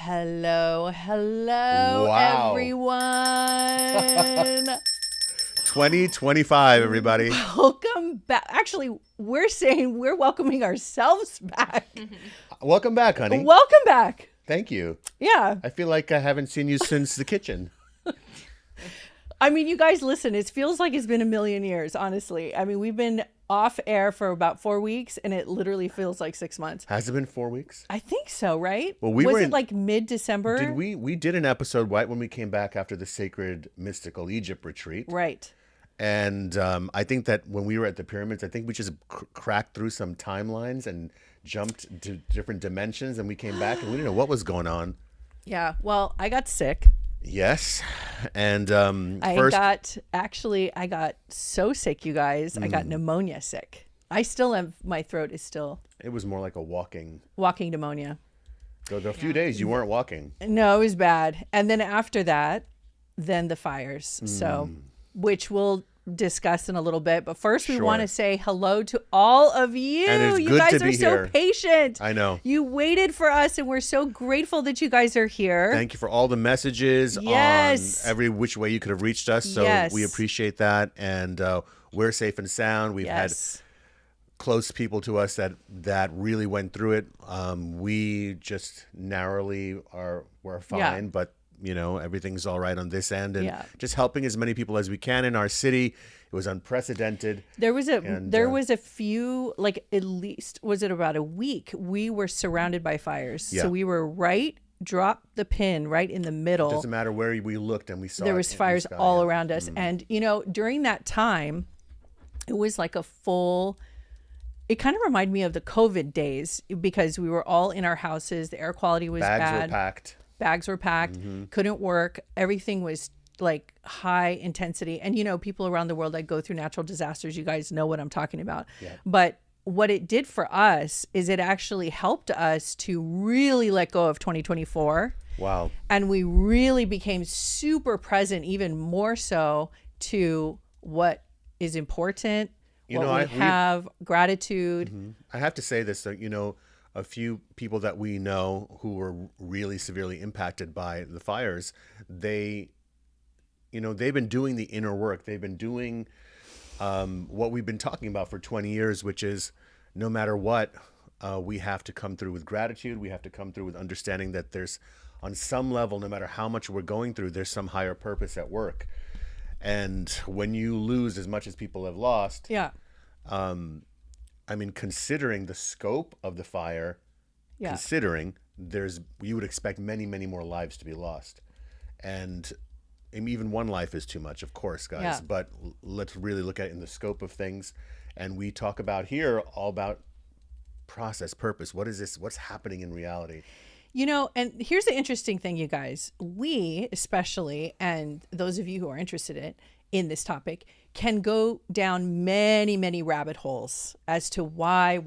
Hello, Wow. everyone. 2025, everybody. Welcome back. Actually, we're saying we're welcoming ourselves back. Welcome back, honey. Welcome back. Thank you. Yeah. I feel like I haven't seen you since the kitchen. I mean, you guys, listen, it feels like it's been a million years, honestly. I mean, we've been off air for about 4 weeks, and it literally feels like 6 months. Has it been 4 weeks? I think so, right? Well, Was it like mid-December? Did we did an episode right when we came back after the Sacred Mystical Egypt retreat. Right. And I think that when we were at the pyramids, I think we just cracked through some timelines and jumped to different dimensions, and we came back and we didn't know what was going on. Yeah. Well, I got sick. Yes. And I got so sick, you guys. I got pneumonia sick. I still have, my throat is still. It was more like a walking Pneumonia. So the few days you weren't walking. No, it was bad. And then after that, then the fires. So, which we'll discuss in a little bit. But first, we want to say hello to all of you. And it's you good guys to are be so here. patient. I know. You waited for us, and we're so grateful that you guys are here. Thank you for all the messages on every which way you could have reached us. So we appreciate that. And we're safe and sound. We've had close people to us that really went through it. We just narrowly we're fine, but you know, everything's all right on this end, and just helping as many people as we can in our city. It was unprecedented. There was a few, like at least, was it about a week? We were surrounded by fires. So we were drop the pin right in the middle. It doesn't matter where we looked, and we saw there was fires all around us. And you know, during that time, it was like it kind of reminded me of the COVID days, because we were all in our houses. The air quality was bad. Bags were packed, couldn't work. Everything was like high intensity. And, you know, people around the world that go through natural disasters, you guys know what I'm talking about. Yeah. But what it did for us is it actually helped us to really let go of 2024. Wow. And we really became super present, even more so to what is important, we have, gratitude. I have to say this, you know, a few people that we know who were really severely impacted by the fires, they've been doing the inner work. They've been doing what we've been talking about for 20 years, which is no matter what, we have to come through with gratitude. We have to come through with understanding that there's, on some level, no matter how much we're going through, there's some higher purpose at work. And when you lose as much as people have lost, I mean, considering the scope of the fire, considering you would expect many, many more lives to be lost. And even one life is too much, of course, guys. Yeah. But let's really look at it in the scope of things. And we talk about here all about process, purpose. What is this? What's happening in reality? You know, and here's the interesting thing, you guys. We especially, and those of you who are interested in this topic, can go down many, many rabbit holes as to why.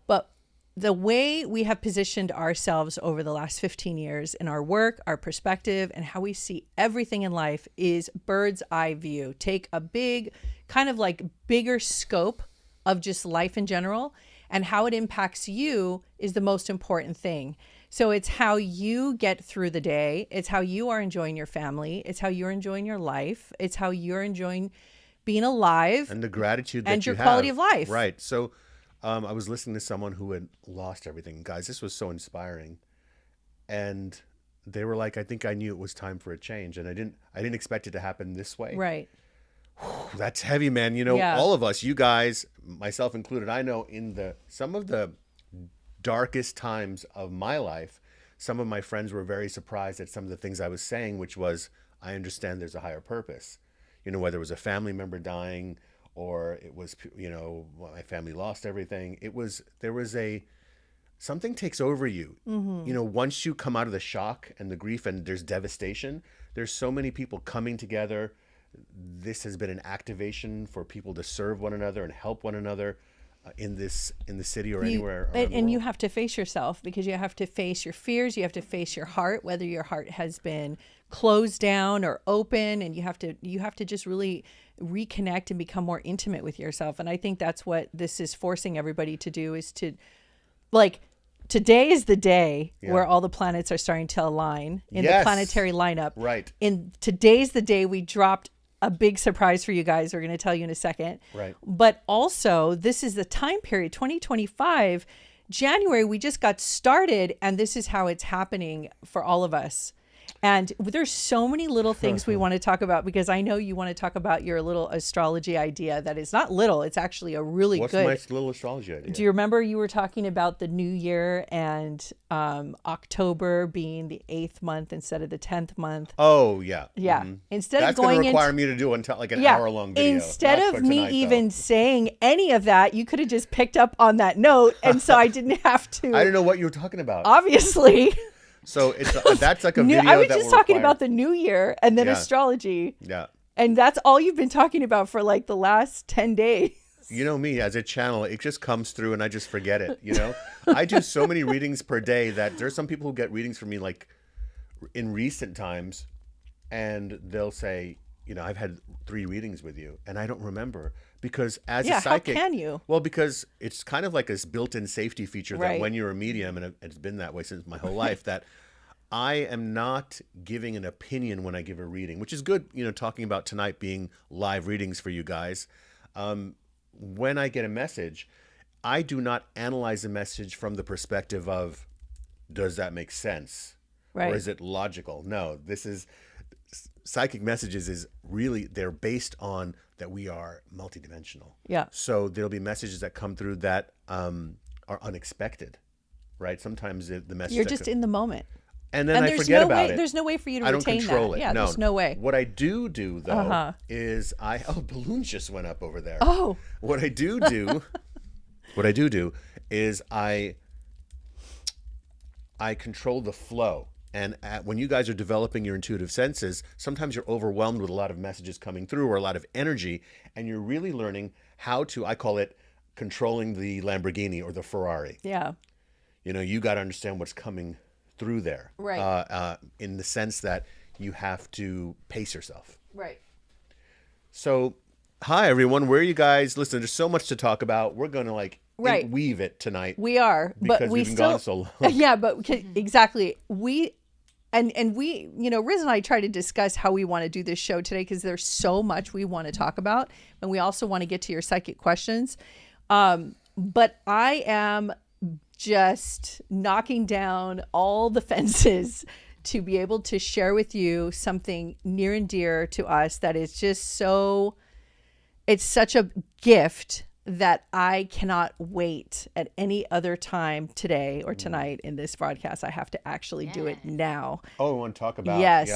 But the way we have positioned ourselves over the last 15 years in our work, our perspective, and how we see everything in life is bird's eye view. Take a big, kind of like bigger scope of just life in general, and how it impacts you is the most important thing. So it's how you get through the day. It's how you are enjoying your family. It's how you're enjoying your life. It's how you're enjoying being alive. And the gratitude that you have. And your quality of life. Right. So I was listening to someone who had lost everything. Guys, this was so inspiring. And they were like, I think I knew it was time for a change. And I didn't expect it to happen this way. Right. That's heavy, man. You know, all of us, you guys, myself included, I know in some of the darkest times of my life, some of my friends were very surprised at some of the things I was saying, which was, I understand there's a higher purpose. You know, whether it was a family member dying or it was, you know, my family lost everything. Something takes over you. You know, once you come out of the shock and the grief and there's devastation, there's so many people coming together. This has been an activation for people to serve one another and help one another. In the city or anywhere around the world. And you have to face yourself, because you have to face your fears. You have to face your heart, whether your heart has been closed down or open, and you have to just really reconnect and become more intimate with yourself. And I think that's what this is forcing everybody to do, is to like today is the day Yeah. where all the planets are starting to align in the Yes. planetary lineup. Right. In today's the day we dropped a big surprise for you guys. We're going to tell you in a second. Right. But also, this is the time period, 2025, January, we just got started, and this is how it's happening for all of us. And there's so many little things we want to talk about, because I know you want to talk about your little astrology idea that is not little. It's actually a really What's good. my little astrology idea? Do you remember you were talking about the new year and October being the 8th month instead of the 10th month? Oh, yeah. Yeah. Mhm. Instead That's of going going to require into, me to do like an hour-long video. instead Not of for me tonight, even though. saying any of that, you could have just picked up on that note, and so I didn't have to. I didn't know what you were talking about. Obviously. So that's like a video I was that just will talking require- about the new year and then Yeah. astrology. Yeah. And that's all you've been talking about for like the last 10 days. You know me, as a channel, it just comes through and I just forget it, you know? I do so many readings per day that there's some people who get readings from me like in recent times, and they'll say, you know, I've had 3 readings with you and I don't remember, because as a psychic, how can you? well, because it's kind of like this built-in safety feature that Right. when you're a medium, and it's been that way since my whole life, that I am not giving an opinion when I give a reading, which is good, you know, talking about tonight being live readings for you guys. When I get a message, I do not analyze the message from the perspective of, does that make sense? Right. Or is it logical? No, this is psychic messages is really, they're based on that we are multidimensional. Yeah. So there'll be messages that come through that are unexpected, right? Sometimes the message You're just in the moment. and then And I there's forget no about way, it. there's no way for you to I don't retain control that. it. Yeah, no. there's no way. What I do though Uh-huh. is balloons just went up over there. Oh. What I do is I control the flow. And when you guys are developing your intuitive senses, sometimes you're overwhelmed with a lot of messages coming through or a lot of energy, and you're really learning how to, I call it controlling the Lamborghini or the Ferrari. Yeah. You know, you got to understand what's coming through there. Right. In the sense that you have to pace yourself. Right. So, hi everyone. Where are you guys? Listen, there's so much to talk about. We're going to Right. weave it tonight. We are, because but we we've been still gone so long. Yeah, but exactly. We you know, Riz and I try to discuss how we want to do this show today, because there's so much we want to talk about, and we also want to get to your psychic questions. But I am just knocking down all the fences to be able to share with you something near and dear to us that is just so, it's such a gift that I cannot wait at any other time today or tonight in this broadcast. I have to actually do it now. Oh, we want to talk about Yes.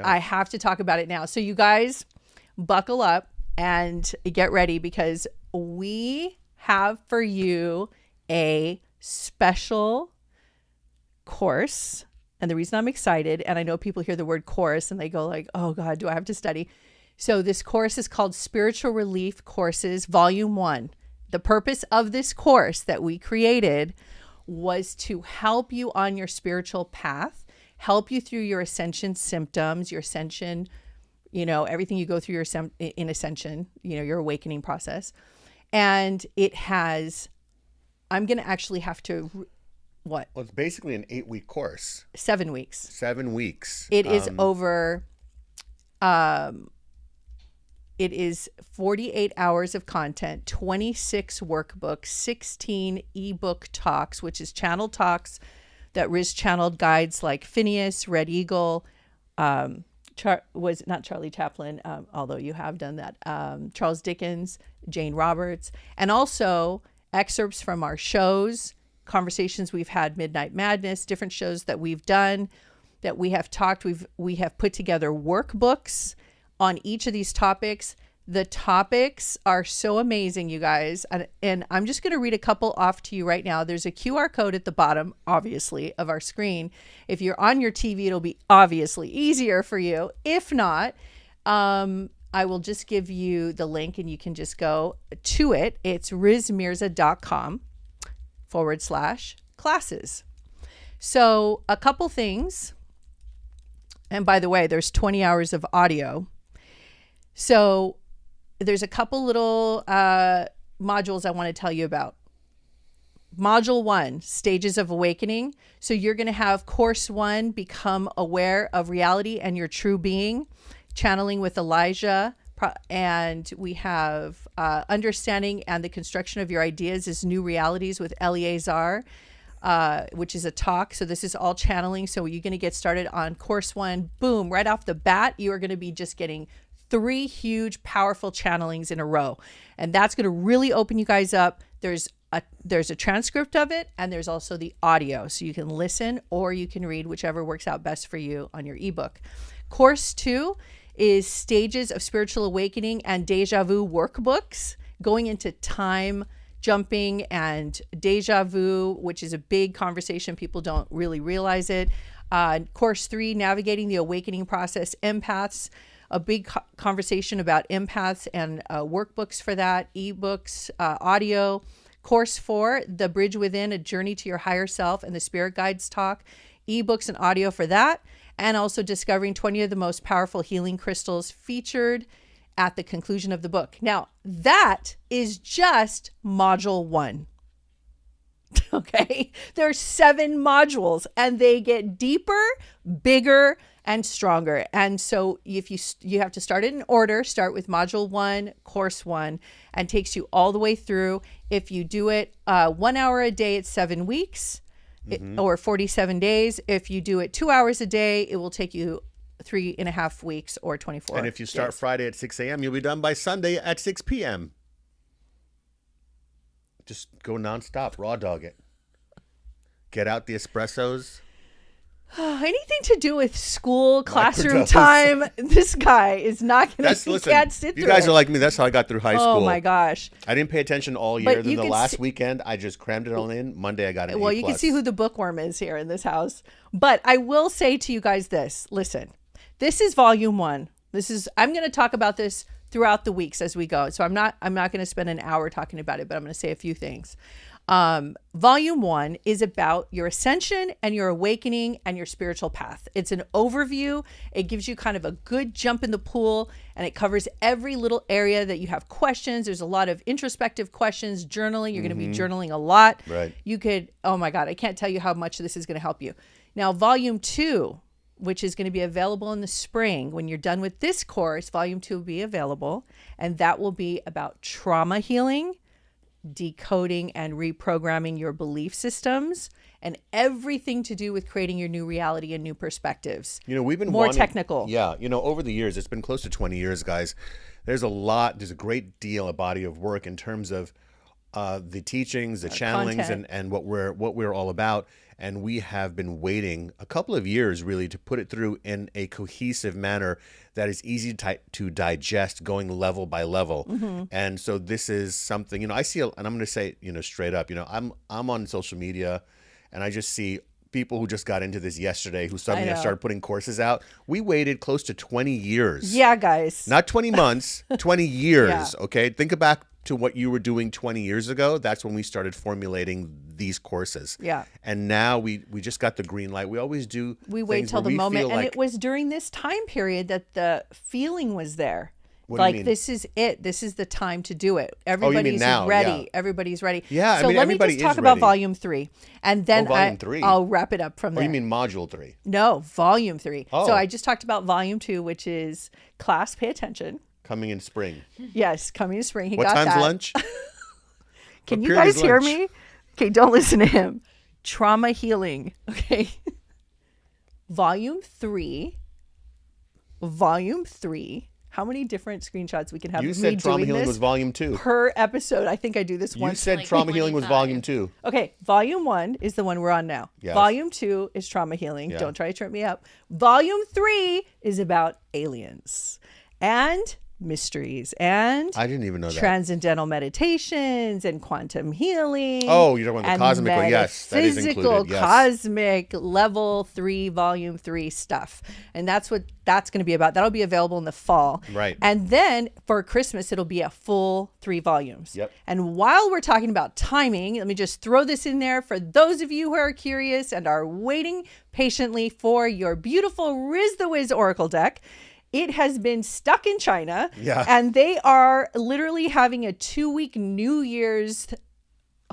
I have to talk about it now. So you guys buckle up and get ready, because we have for you a special course. And the reason I'm excited, and I know people hear the word course and they go like, oh God, do I have to study? So this course is called Spiritual Relief Courses, Volume 1. The purpose of this course that we created was to help you on your spiritual path, help you through your ascension symptoms, your ascension, you know, everything you go through in ascension, you know, your awakening process. And it has, I'm going to actually have to, what? Well, it's basically an 8-week course. 7 weeks. 7 weeks. It is over, it is 48 hours of content, 26 workbooks, 16 ebook talks, which is channel talks that Riz channeled guides like Phineas, Red Eagle, was not Charlie Chaplin, although you have done that, Charles Dickens, Jane Roberts, and also excerpts from our shows, conversations we've had, Midnight Madness, different shows that we've done, that we have talked. We have put together workbooks on each of these topics. The topics are so amazing, you guys. And I'm just going to read a couple off to you right now. There's a QR code at the bottom, obviously, of our screen. If you're on your TV, it'll be obviously easier for you. If not, I will just give you the link and you can just go to it. It's rizmirza.com/classes. So a couple things. And by the way, there's 20 hours of audio. So there's a couple little modules I want to tell you about. Module 1, Stages of Awakening. So you're going to have Course 1, Become Aware of Reality and Your True Being, Channeling with Elijah. And we have Understanding and the Construction of Your Ideas as New Realities with Eleazar, which is a talk. So this is all channeling. So you're going to get started on Course 1. Boom, right off the bat, you are going to be just getting 3 huge, powerful channelings in a row. And that's going to really open you guys up. There's a transcript of it, and there's also the audio. So you can listen or you can read, whichever works out best for you on your ebook. Course 2 is Stages of Spiritual Awakening and Deja Vu workbooks, going into time jumping and deja vu, which is a big conversation. People don't really realize it. Course 3, Navigating the Awakening Process, Empaths, a big conversation about empaths and workbooks for that, ebooks, audio. Course 4, The Bridge Within, A Journey to Your Higher Self and the Spirit Guides talk, ebooks and audio for that, and also discovering 20 of the most powerful healing crystals featured at the conclusion of the book. Now, that is just module 1. Okay? There's 7 modules and they get deeper, bigger, and stronger. And so if you have to start it in order, start with module 1, course 1, and takes you all the way through. If you do it 1 hour a day, it's 7 weeks or 47 days. If you do it 2 hours a day, it will take you 3.5 weeks or 24. And if you start days. Friday at 6 a.m., you'll be done by Sunday at 6 p.m. Just go nonstop, raw dog it. Get out the espressos. Anything to do with school, classroom time, this guy is not going to, can't sit through You guys it. are like me. That's how I got through high school. Oh my gosh. I didn't pay attention all year. But Then you the could last see- weekend, I just crammed it all in. Monday, I got an A+. Well, you can see who the bookworm is here in this house. But I will say to you guys this. Listen, this is volume 1. I'm going to talk about this throughout the weeks as we go. So I'm not going to spend an hour talking about it, but I'm going to say a few things. Volume 1 is about your ascension and your awakening and your spiritual path. It's an overview. It gives you kind of a good jump in the pool, and it covers every little area that you have questions. There's a lot of introspective questions, journaling. You're going to be journaling a lot. Right. You could, oh my God, I can't tell you how much this is going to help you. Now, volume 2, which is going to be available in the spring. When you're done with this course, volume 2 will be available, and that will be about trauma healing, decoding and reprogramming your belief systems, and everything to do with creating your new reality and new perspectives. You know, we've been more technical. Yeah. You know, over the years, it's been close to 20 years, guys. There's a great deal, a body of work in terms of the teachings, the channelings, and what we're all about. And we have been waiting a couple of years really to put it through in a cohesive manner that is easy to digest, going level by level. And so this is something, you know, I see, and I'm going to say, you know, straight up, you know, I'm on social media and I just see people who just got into this yesterday who suddenly have started putting courses out. We waited close to 20 years. Yeah, guys. Not 20 months, 20 years. Yeah. Okay. Think back to what you were doing 20 years ago. That's when we started formulating these courses. Yeah. And now we just got the green light. We always do. We wait till the moment. And it was during this time period that the feeling was there. What do you like, mean? this is it. This is the time to do it. mean Everybody's now? ready. Yeah. Everybody's ready. Yeah, So I mean, let me everybody just talk is about ready. volume 3. And then volume 3. I'll wrap it up from Oh, there. you mean module 3? No, volume 3. Oh. So I just talked about volume 2, which is class, pay attention. Coming in spring. Yes, coming to spring. He What got time's that. lunch? Can What you period guys is hear lunch? me? Okay, don't listen to him. Trauma healing. Okay. Volume 3. Volume 3. How many different screenshots we can have You of me said trauma doing healing this was volume 2. per episode? I think I do this You once. said Like trauma healing was 25. volume 2. Okay, volume 1 is the one we're on now. Yes. Volume 2 is trauma healing. Yeah. Don't try to trip me up. Volume 3 is about aliens and mysteries and I didn't even know that. transcendental meditations and quantum healing. Oh, you're talking about the and cosmic one. Yes, that is metaphysical, included. Yes. cosmic level 3, volume 3 stuff. And that's what that's going to be about. That'll be available in the fall. Right. And then for Christmas, it'll be a full 3 volumes. Yep. And while we're talking about timing, let me just throw this in there for those of you who are curious and are waiting patiently for your beautiful Riz the Wiz Oracle deck. It has been stuck in China. Yeah. And they are literally having a 2-week New Year's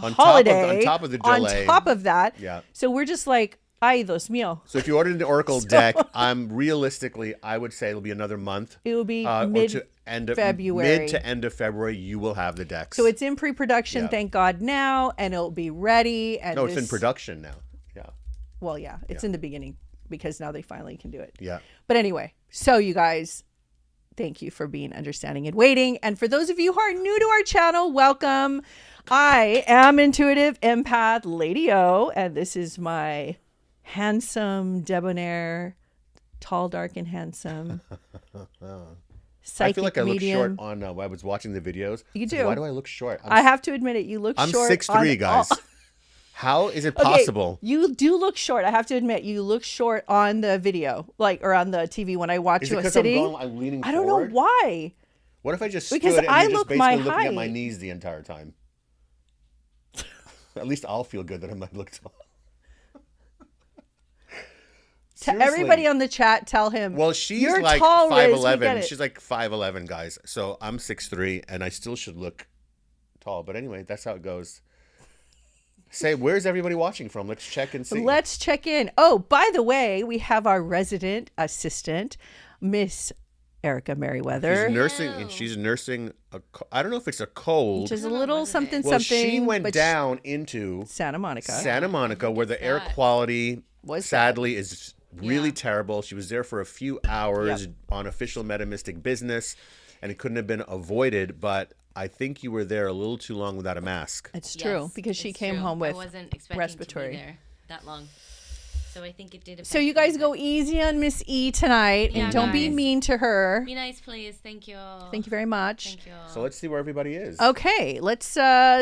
holiday. On top of the delay. On top of that. Yeah. So we're just like, ay, Dios mío. So if you ordered an Oracle deck, realistically, I would say it'll be another month. It will be Mid-February. February. Mid to end of February, you will have the decks. So it's in pre-production, Yeah. thank God now, and it'll be ready. And No, it's in production now. Yeah. Well, yeah, it's in the beginning because now they finally can do it. Yeah. But anyway, so you guys, thank you for being understanding and waiting. And for those of you who are new to our channel, welcome. I am Intuitive Empath Lady O, and this is my handsome, debonair, tall, dark, and handsome psychic I feel like I look medium. short on. I was watching the videos. You So do. why do I look short? I have to admit it. You look I'm short. 6'3", guys. How is it Okay, possible? you do look short. I have to admit, you look short on the video, or on the TV when I watch Is you it because sitting. I'm leaning I don't forward? know why. What if I just Because stood and I you're just look basically my looking at my height. knees the entire time? At least I'll feel good that I might look tall. Everybody on the chat, tell him. Well, she's you're like tall, Riz, we get 5'11". it. She's like 5'11", guys. So I'm 6'3", and I still should look tall. But anyway, that's how it goes. Say, where's everybody watching from? Let's check and see. Let's check in. Oh, by the way, we have our resident assistant, Miss Erica Merriweather. She's nursing, and she's nursing I don't know if it's a cold. Which is a little something, Well, something. she went but down into Santa Monica. where the air quality Was sadly is really terrible. She was there for a few hours on official metamystic business, and it couldn't have been avoided. But I think you were there a little too long without a mask. It's true, because she came home with I wasn't expecting respiratory. to be there that long. So I think it did affect So you me, guys but- go easy on Miss E tonight, Yeah, and don't be guys. mean to her. Be nice, please. Thank you. Thank you very much. Thank you. So let's see where everybody is. Okay, let's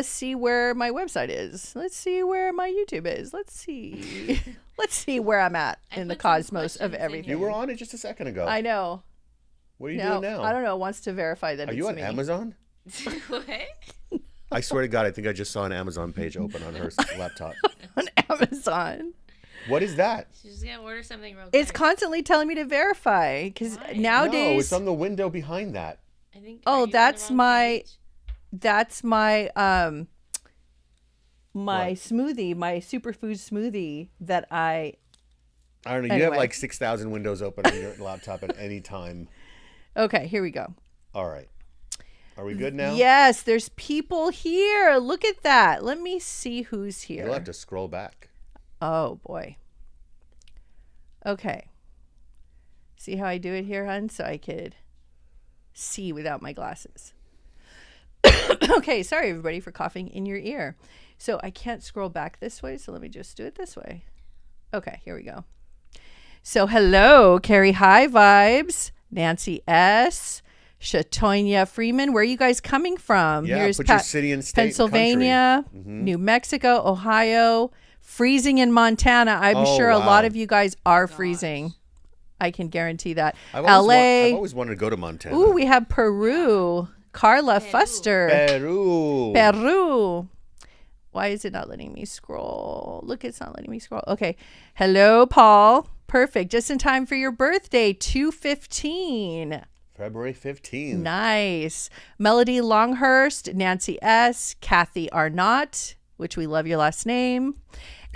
see where my website is. Let's see where my YouTube is. Let's see. Let's see where I'm at I in the put some cosmos of questions in everything. You were on it just a second ago. I know. What are you No, doing now? I don't know. Wants to verify that Are it's you on me. Amazon? What? I swear to God, I think I just saw an Amazon page open on her laptop. On Amazon. What is that? She's gonna order something real quick. It's constantly telling me to verify because Why? nowadays. No, it's on the window behind that. I think. Oh, are you on the that's wrong my- page? That's my my What? smoothie, my superfood smoothie that I. I don't know. You have Anyway. like 6,000 windows open on your laptop at any time. Okay, here we go. All right. Are we good now? Yes, there's people here. Look at that. Let me see who's here. You'll have to scroll back. Oh boy. Okay. See how I do it here, hon? So I could see without my glasses. Okay, sorry everybody for coughing in your ear. So I can't scroll back this way, so let me just do it this way. Okay, here we go. So hello, Carrie High Vibes, Nancy S., Shatonia Freeman. Where are you guys coming from? Yeah, Here's put your city and state and Pennsylvania, New Mexico, Ohio, freezing in Montana. I'm Oh, sure a lot wow. of you guys are freezing. I can guarantee that. I've LA. always wanted to go to Montana. Ooh, we have Peru. Carla Fuster. Peru. Peru. Why is it not letting me scroll? Look, it's not letting me scroll. Okay. Hello, Paul. Perfect. Just in time for your birthday, 2/15. February 15th. Nice. Melody Longhurst, Nancy S., Kathy Arnott, which we love your last name.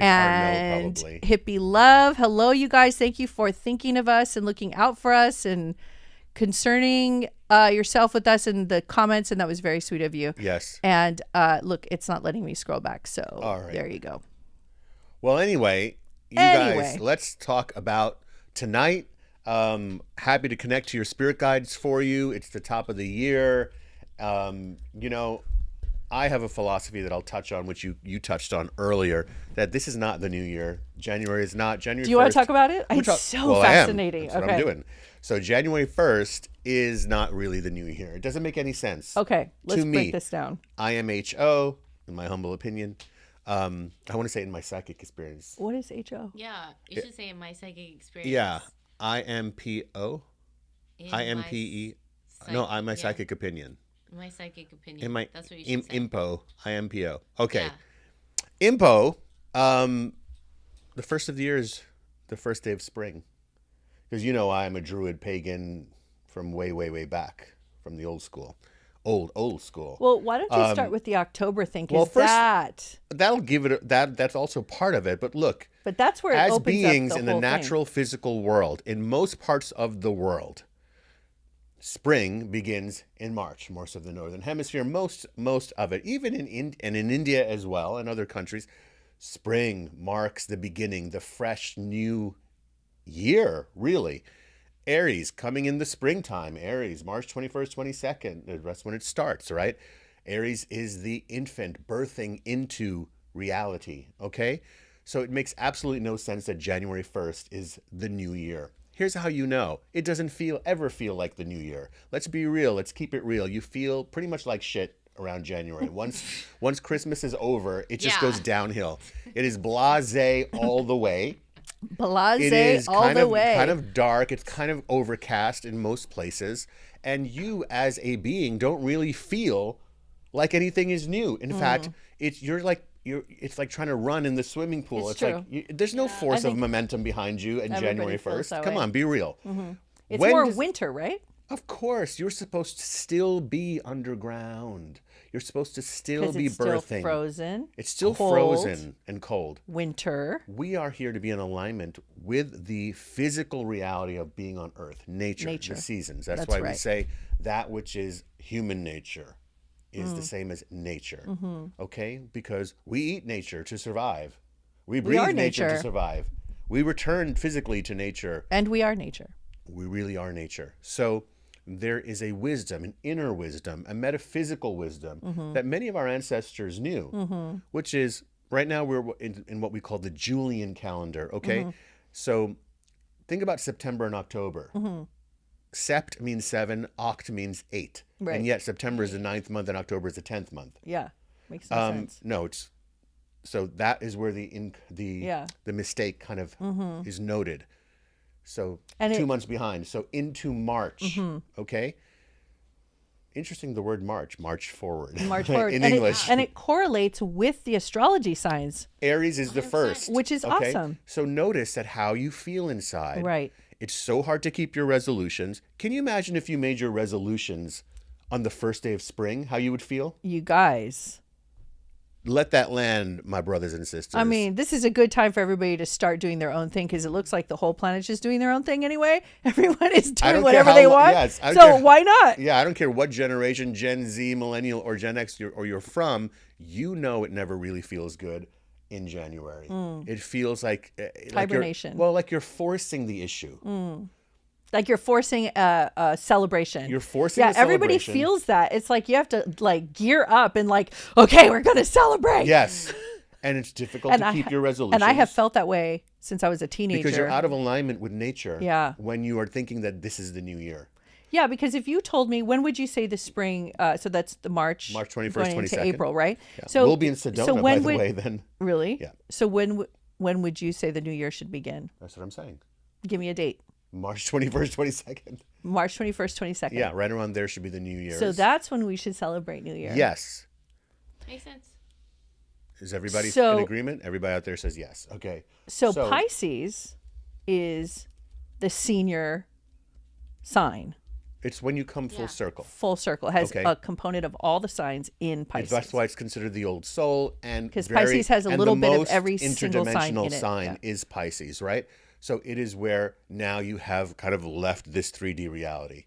Arnaud, And probably. Hippie Love. Hello, you guys. Thank you for thinking of us and looking out for us and concerning yourself with us in the comments. And that was very sweet of you. Yes. And look, it's not letting me scroll back. So All right. there you go. Well, anyway, you guys, let's talk about tonight. Happy to connect to your spirit guides for you. It's the top of the year. You know, I have a philosophy that I'll touch on, which you touched on earlier, that this is not the new year. January is not. January 1st. Do you want to talk about it? Well, It's so well, I am. fascinating. That's what Okay. I'm doing. So January 1st is not really the new year. It doesn't make any sense. Okay. Let's To me. break this down. IMHO, in my humble opinion. I want to say in my psychic experience. What is HO? Yeah, you should say in my psychic experience. Yeah. IMPO. In IMPE. my No, I'm my yeah, psychic opinion. My psychic opinion. In my That's what you should say. IMPO. IMPO. Okay. Yeah. IMPO. The first of the year is the first day of spring. Because you know I'm a druid pagan from way, way, way back from the old school. old school. Well, why don't you start with the October thing? 'Cause well, first- that, That'll give it that's also part of it. But look, but that's where it as opens beings up the in the whole natural physical world, in most parts of the world, spring begins in March, most of the northern hemisphere, most of it, even in India as well, and other countries. Spring marks the beginning, the fresh new year, really. Aries coming in the springtime. Aries, March 21st, 22nd. That's when it starts, right? Aries is the infant birthing into reality, okay? So it makes absolutely no sense that January 1st is the new year. Here's how you know. It doesn't ever feel like the new year. Let's be real. Let's keep it real. You feel pretty much like shit around January. Once Christmas is over, it just Yeah. goes downhill. It is blasé all the way. It Blasé is all kind the of way. kind of dark. It's kind of overcast in most places, and you as a being don't really feel like anything is new. In fact, it's like trying to run in the swimming pool. It's Like there's no force of think momentum behind you in everybody January feels 1st. that Come way. on, be real. It's When more does- winter, right? Of course, you're supposed to still be underground. You're supposed to still Because be it's birthing. still frozen. It's still cold, frozen and cold. Winter. We are here to be in alignment with the physical reality of being on Earth, nature, Nature. the seasons. That's That's why we right. say that which is human nature is the same as nature. Okay? Because we eat nature to survive. We breathe are nature to nature. survive. We return physically to nature. And we are nature. We really are nature. So there is a wisdom, an inner wisdom, a metaphysical wisdom that many of our ancestors knew, which is right now we're in what we call the Julian calendar. Okay. So think about September and October. Sept means 7, Oct means 8. Right. And yet September is the 9th month and October is the 10th month. Yeah. Makes no sense. No, so that is where the mistake kind of is noted. So And 2 months behind. So into March. Okay. Interesting, the word March forward. March forward. in and English. and it correlates with the astrology signs. Aries is the first, Which is okay? awesome. So notice that how you feel inside. Right. It's so hard to keep your resolutions. Can you imagine if you made your resolutions on the first day of spring, how you would feel? You guys. Let that land, my brothers and sisters. I mean, this is a good time for everybody to start doing their own thing because it looks like the whole planet's just doing their own thing anyway. Everyone is I doing don't care whatever how they lo- want. yes, I don't So care- why not? Yeah, I don't care what generation, Gen Z, Millennial, or Gen X you're from, you know it never really feels good in January. It feels like Hibernation. Like you're forcing the issue. Like you're forcing a celebration. You're forcing Yeah, a everybody celebration. feels that. It's like you have to like gear up and like, okay, we're going to celebrate. Yes. And it's difficult to keep your resolutions. And I have felt that way since I was a teenager. because you're out of alignment with nature. Yeah. When you are thinking that this is the new year. Yeah, because if you told me, when would you say the spring? So that's the March 21st, going into 22nd. April, right? Yeah. So we'll be in Sedona, so by when the would, way, then. Really? Yeah. So when would you say the new year should begin? That's what I'm saying. Give me a date. March 21st, 22nd. March 21st, 22nd. Yeah, right around there should be the new year. So that's when we should celebrate New Year. Yes. Makes sense. Is everybody So- in agreement? Everybody out there says yes. Okay. So Pisces is the senior sign. It's when you come full Yeah. circle. Full circle. It has Okay. a component of all the signs in Pisces. That's why it's considered the old soul, and 'Cause very- Pisces has a and little the bit of most every single sign interdimensional in it, sign yeah. is Pisces, right? So it is where now you have kind of left this 3D reality.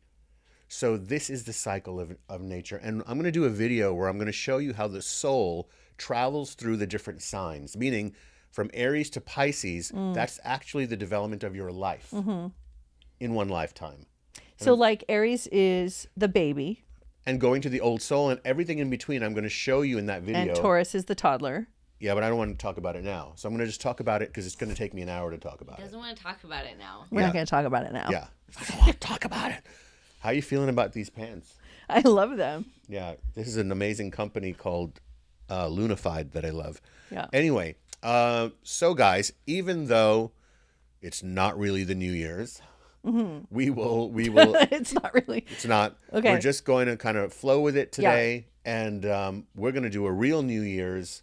So this is the cycle of nature, and I'm going to do a video where I'm going to show you how the soul travels through the different signs, meaning from Aries to Pisces. That's actually the development of your life in one lifetime. So like Aries is the baby And going to the old soul and everything in between, I'm going to show you in that video. and Taurus is the toddler. Yeah, but I don't want to talk about it now. So I'm going to just talk about it because it's going to take me an hour to talk about it. Doesn't want to talk about it now. We're Yeah. not going to talk about it now. Yeah. I don't want to talk about it. How are you feeling about these pants? I love them. Yeah, this is an amazing company called Lunified that I love. Yeah. Anyway, so guys, even though it's not really the New Year's, we will. It's not really. It's not. Okay. We're just going to kind of flow with it today, and we're going to do a real New Year's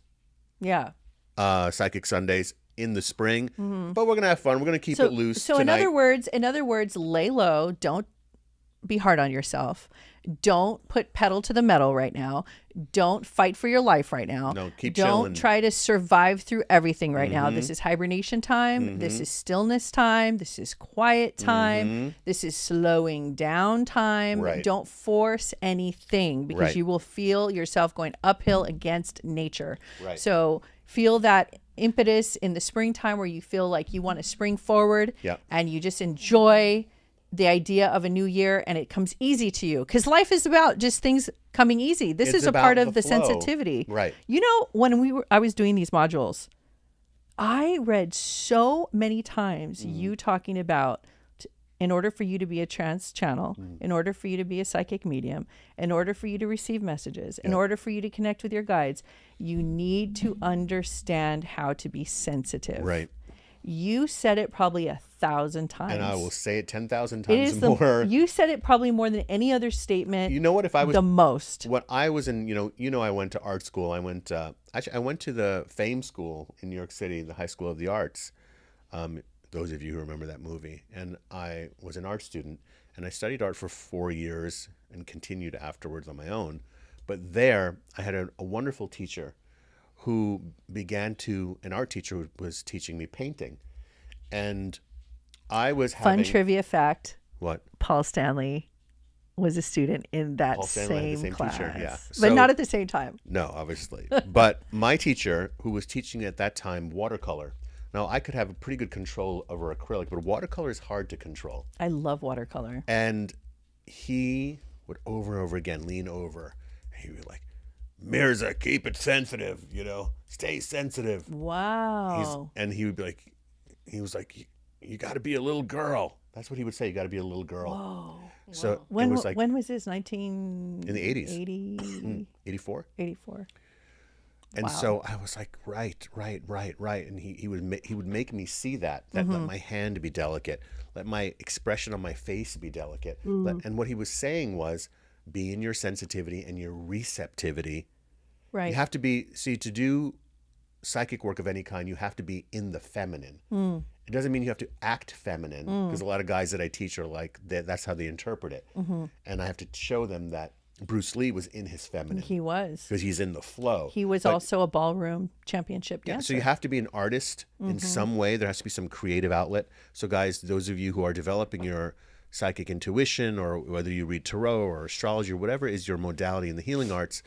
Yeah. Psychic Sundays in the spring. But we're going to have fun. We're going to keep it loose So tonight. in other words, lay low. Don't be hard on yourself. Don't put pedal to the metal right now. Don't fight for your life right now. No, keep Don't chilling. try to survive through everything right now. This is hibernation time. This is stillness time. This is quiet time. This is slowing down time. Right. Don't force anything because Right. you will feel yourself going uphill against nature. Right. So feel that impetus in the springtime where you feel like you want to spring forward Yep. and you just enjoy the idea of a new year and it comes easy to you because life is about just things coming easy. This It's is a about part of the the flow. sensitivity. Right. You know, when I was doing these modules, I read so many times you talking about in order for you to be a trance channel, in order for you to be a psychic medium, in order for you to receive messages, in order for you to connect with your guides, you need to understand how to be sensitive. Right. You said it probably 1,000 times. And I will say it 10,000 It times is more. you said it probably more than any other statement. You know what? If I was the most. when I was in, I went to art school. I went I went to the Fame School in New York City, the High School of the Arts. Those of you who remember that movie. And I was an art student, and I studied art for 4 years and continued afterwards on my own. But there, I had a wonderful teacher who an art teacher who was teaching me painting, and I was having Fun trivia fact: what? Paul Stanley was a student in that Paul Stanley had the same same class, teacher, yeah. but So- not at the same time. No, obviously. But my teacher, who was teaching at that time watercolor, now I could have a pretty good control over acrylic, but watercolor is hard to control. I love watercolor. And he would over and over again lean over. And he would be like, Mirza, keep it sensitive, stay sensitive. Wow. And he would be like, you got to be a little girl. That's what he would say. You got to be a little girl. Whoa. So When it was like when was this? 19 in the 80s, 80, 84. 84. And Wow. so I was like, right. And he would make me see that let my hand be delicate, let my expression on my face be delicate. And what he was saying was, be in your sensitivity and your receptivity. Right. You have to be, to do psychic work of any kind, you have to be in the feminine. It doesn't mean you have to act feminine, because a lot of guys that I teach are like, that's how they interpret it. And I have to show them that Bruce Lee was in his feminine. He was. Because he's in the flow. He was But- also a ballroom championship dancer. So you have to be an artist in some way. There has to be some creative outlet. So guys, those of you who are developing your psychic intuition, or whether you read tarot or astrology or whatever is your modality in the healing arts,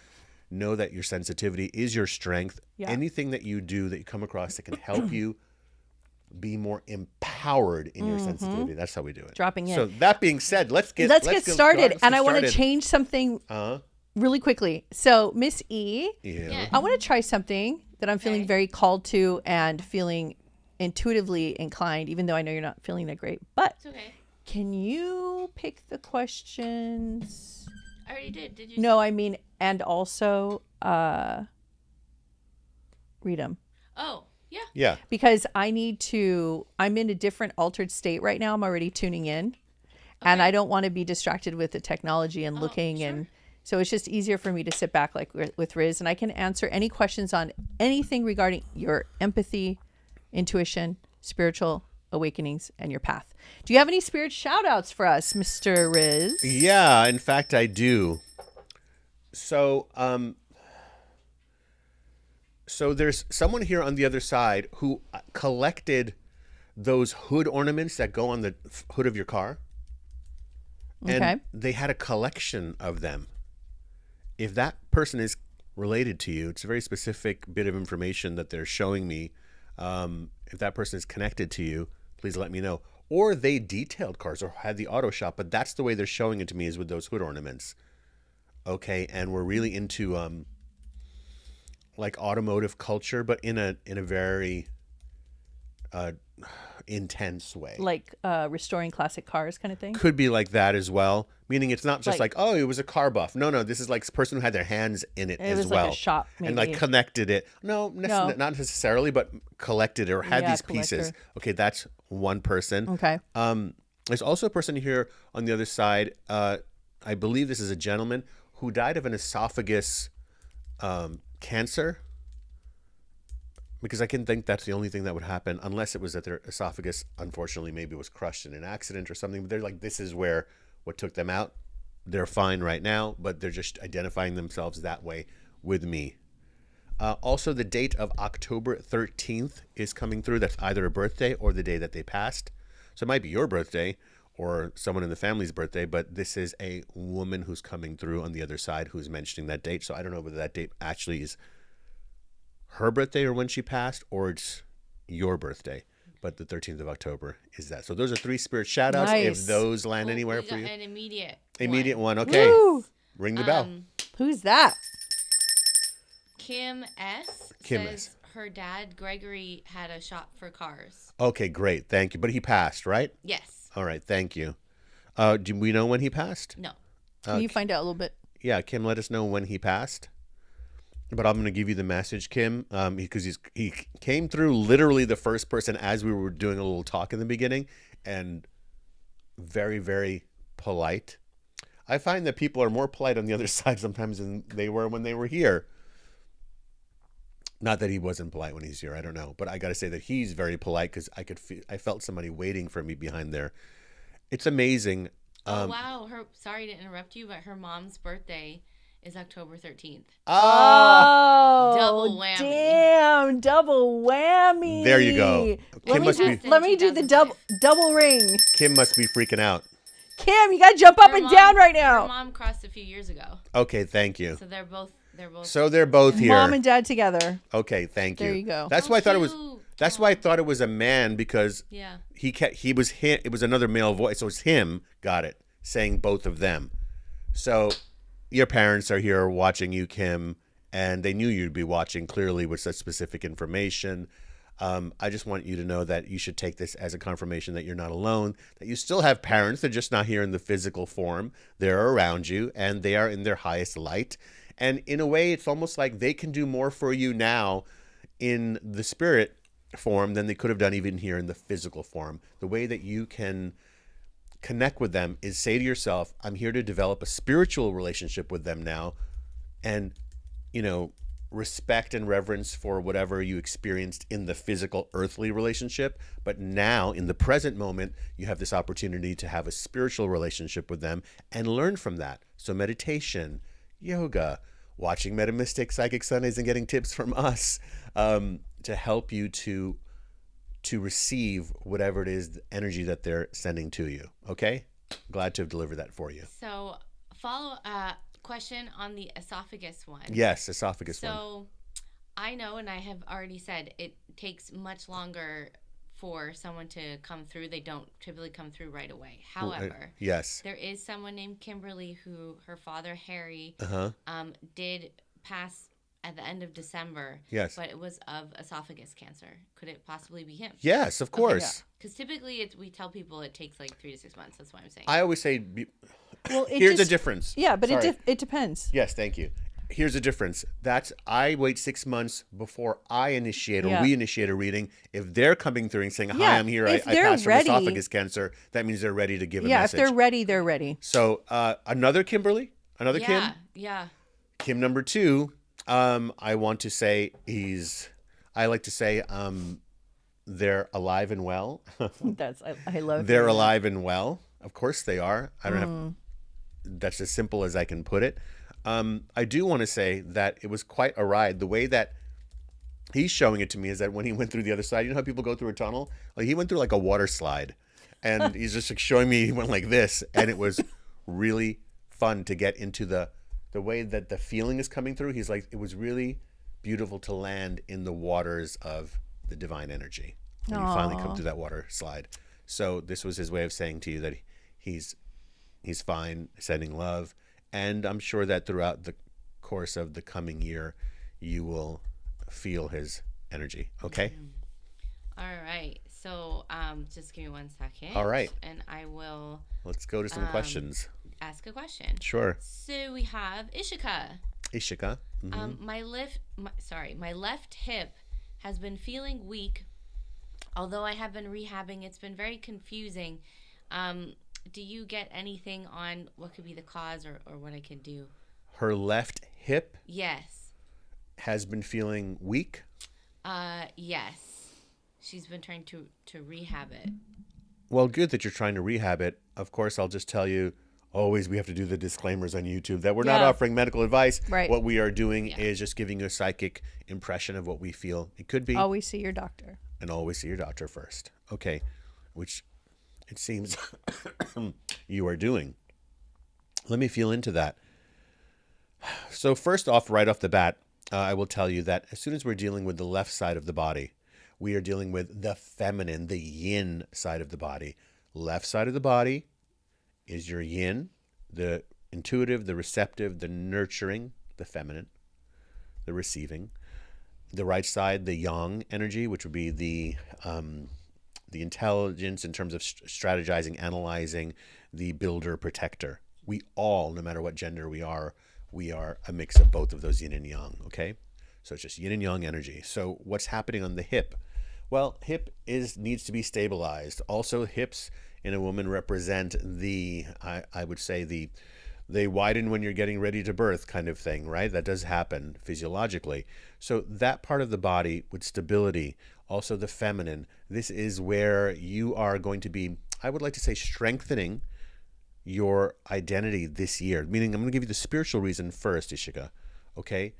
know that your sensitivity is your strength. Yeah. Anything that you do that you come across that can help you be more empowered in your sensitivity. That's how we do it. Dropping in. So that being said, let's get started. let's And get I want to started. change something really quickly. So, Miss E, Yeah. I want to try something that I'm feeling Okay. very called to and feeling intuitively inclined, even though I know you're not feeling that great. But It's okay. can you pick the questions? I already did. Did you? No, I mean, and also read them. Oh, yeah. Yeah. Because I'm in a different altered state right now. I'm already tuning in. And I don't want to be distracted with the technology and looking. sure. And so it's just easier for me to sit back like with Riz. And I can answer any questions on anything regarding your empathy, intuition, spiritual awakenings, and your path. Do you have any spirit shout outs for us, Mr. Riz? Yeah, in fact, I do. So, so there's someone here on the other side who collected those hood ornaments that go on the hood of your car. And Okay. they had a collection of them. If that person is related to you, it's a very specific bit of information that they're showing me. If that person is connected to you, please let me know. Or they detailed cars or had the auto shop, but that's the way they're showing it to me, is with those hood ornaments. Okay, and we're really into like automotive culture, but in a very intense way. Like restoring classic cars kind of thing? Could be like that as well. Meaning it's not just Like- like, oh, it was a car buff. No, this is like a person who had their hands in it, It as was well. like a shop, And like maybe. connected it. No, No. not necessarily, but collected it or had Yeah, these pieces. collector. Okay, that's one person. Okay. There's also a person here on the other side. I believe this is a gentleman who died of an esophagus cancer. Because I can think that's the only thing that would happen, unless it was that their esophagus, unfortunately, maybe was crushed in an accident or something. But they're like, this is what took them out. they're fine right now, but they're just identifying themselves that way with me. Also, the date of October 13th is coming through. That's either a birthday or the day that they passed. So it might be your birthday or someone in the family's birthday, but this is a woman who's coming through on the other side who's mentioning that date. So I don't know whether that date actually is her birthday or when she passed, or it's your birthday. But the 13th of October is that. So those are 3 spirit shout outs. Nice. If those land anywhere we for got you. an immediate One. Okay. Woo! Ring the bell. Who's that? Kim S. Kim says S. her dad, Gregory, had a shop for cars. Okay, great. Thank you. But he passed, right? Yes. All right. Thank you. Do we know when he passed? No. Can you find out a little bit? Yeah, Kim, let us know when he passed. But I'm going to give you the message, Kim, because he came through literally the first person as we were doing a little talk in the beginning, and very, very polite. I find that people are more polite on the other side sometimes than they were when they were here. Not that he wasn't polite when he's here, I don't know. But I got to say that he's very polite because I felt somebody waiting for me behind there. It's amazing. Oh, wow. Sorry to interrupt you, but her mom's birthday is October 13th. Oh, Double whammy. Damn, double whammy. There you go. Let me do the double ring. Kim must be freaking out. Kim, you gotta jump up and down right now. Her mom crossed a few years ago. Okay, thank you. So they're both So they're both here. Mom and dad together. Okay, thank you. There you go. That's why I thought it was. That's why I thought it was a man, because Yeah. he was him. It was another male voice, so it's him. Got it. Saying both of them. So your parents are here watching you, Kim, and they knew you'd be watching clearly with such specific information. I just want you to know that you should take this as a confirmation that you're not alone, that you still have parents. They're just not here in the physical form. They're around you, and they are in their highest light. And in a way, it's almost like they can do more for you now in the spirit form than they could have done even here in the physical form. The way that you can connect with them is say to yourself, I'm here to develop a spiritual relationship with them now, and, respect and reverence for whatever you experienced in the physical earthly relationship. But now in the present moment, you have this opportunity to have a spiritual relationship with them and learn from that. So meditation, yoga, watching Metaphysical Psychic Sundays, and getting tips from us to help you to receive whatever it is, the energy that they're sending to you. Okay? Glad to have delivered that for you. So follow question on the esophagus one. Yes, esophagus one. So I know, and I have already said, it takes much longer for someone to come through. They don't typically come through right away. However, yes, there is someone named Kimberly who her father, Harry, did pass at the end of December. Yes. But it was of esophagus cancer. Could it possibly be him? Yes, of course. Because typically we tell people it takes like 3 to 6 months. That's why I'm saying. I always say, Well, here's the difference. Yeah, but Sorry. it depends. Yes, thank you. Here's the difference. I wait 6 months before I initiate or Yeah. we initiate a reading. If they're coming through and saying, hi, Yeah, I'm here, I if they're passed from ready- esophagus cancer, that means they're ready to give a Yeah, message. if they're ready, they're ready. So another Kimberly? Another Kim? Yeah. Kim number 2, I want to say they're alive and well. I love. They're alive and well. Of course they are. I don't have. That's as simple as I can put it. I do want to say that it was quite a ride. The way that he's showing it to me is that when he went through the other side, you know how people go through a tunnel? Like he went through like a water slide, and he's just like showing me he went like this, and it was really fun to get into the way that the feeling is coming through. He's like, it was really beautiful to land in the waters of the divine energy when you finally come through that water slide. So this was his way of saying to you that he's fine, sending love. And I'm sure that throughout the course of the coming year, you will feel his energy. Okay? All right. So just give me 1 second. All right. And I will Let's go to some questions. ask a question. Sure. So we have Ishika. Ishika. My left hip has been feeling weak. Although I have been rehabbing, it's been very confusing. Do you get anything on what could be the cause or what I can do? Her left hip Yes. has been feeling weak. Yes. She's been trying to rehab it. Well, good that you're trying to rehab it. Of course, I'll just tell you, always we have to do the disclaimers on YouTube that we're not Yeah. offering medical advice. Right. What we are doing is just giving you a psychic impression of what we feel it could be. Always see your doctor. And always see your doctor first. Okay. Which it seems you are doing. Let me feel into that. So first off, right off the bat, I will tell you that as soon as we're dealing with the left side of the body, we are dealing with the feminine, the yin side of the body. Left side of the body is your yin, the intuitive, the receptive, the nurturing, the feminine, the receiving. The right side, the yang energy, which would be the intelligence in terms of strategizing, analyzing, the builder, protector. We all, no matter what gender we are a mix of both of those yin and yang, okay? So it's just yin and yang energy. So what's happening on the hip? Well, hip needs to be stabilized. Also, hips in a woman represent I would say they widen when you're getting ready to birth kind of thing, right? That does happen physiologically. So that part of the body with stability, also the feminine, this is where you are going to be, I would like to say, strengthening your identity this year. Meaning I'm going to give you the spiritual reason first, Ishika, okay?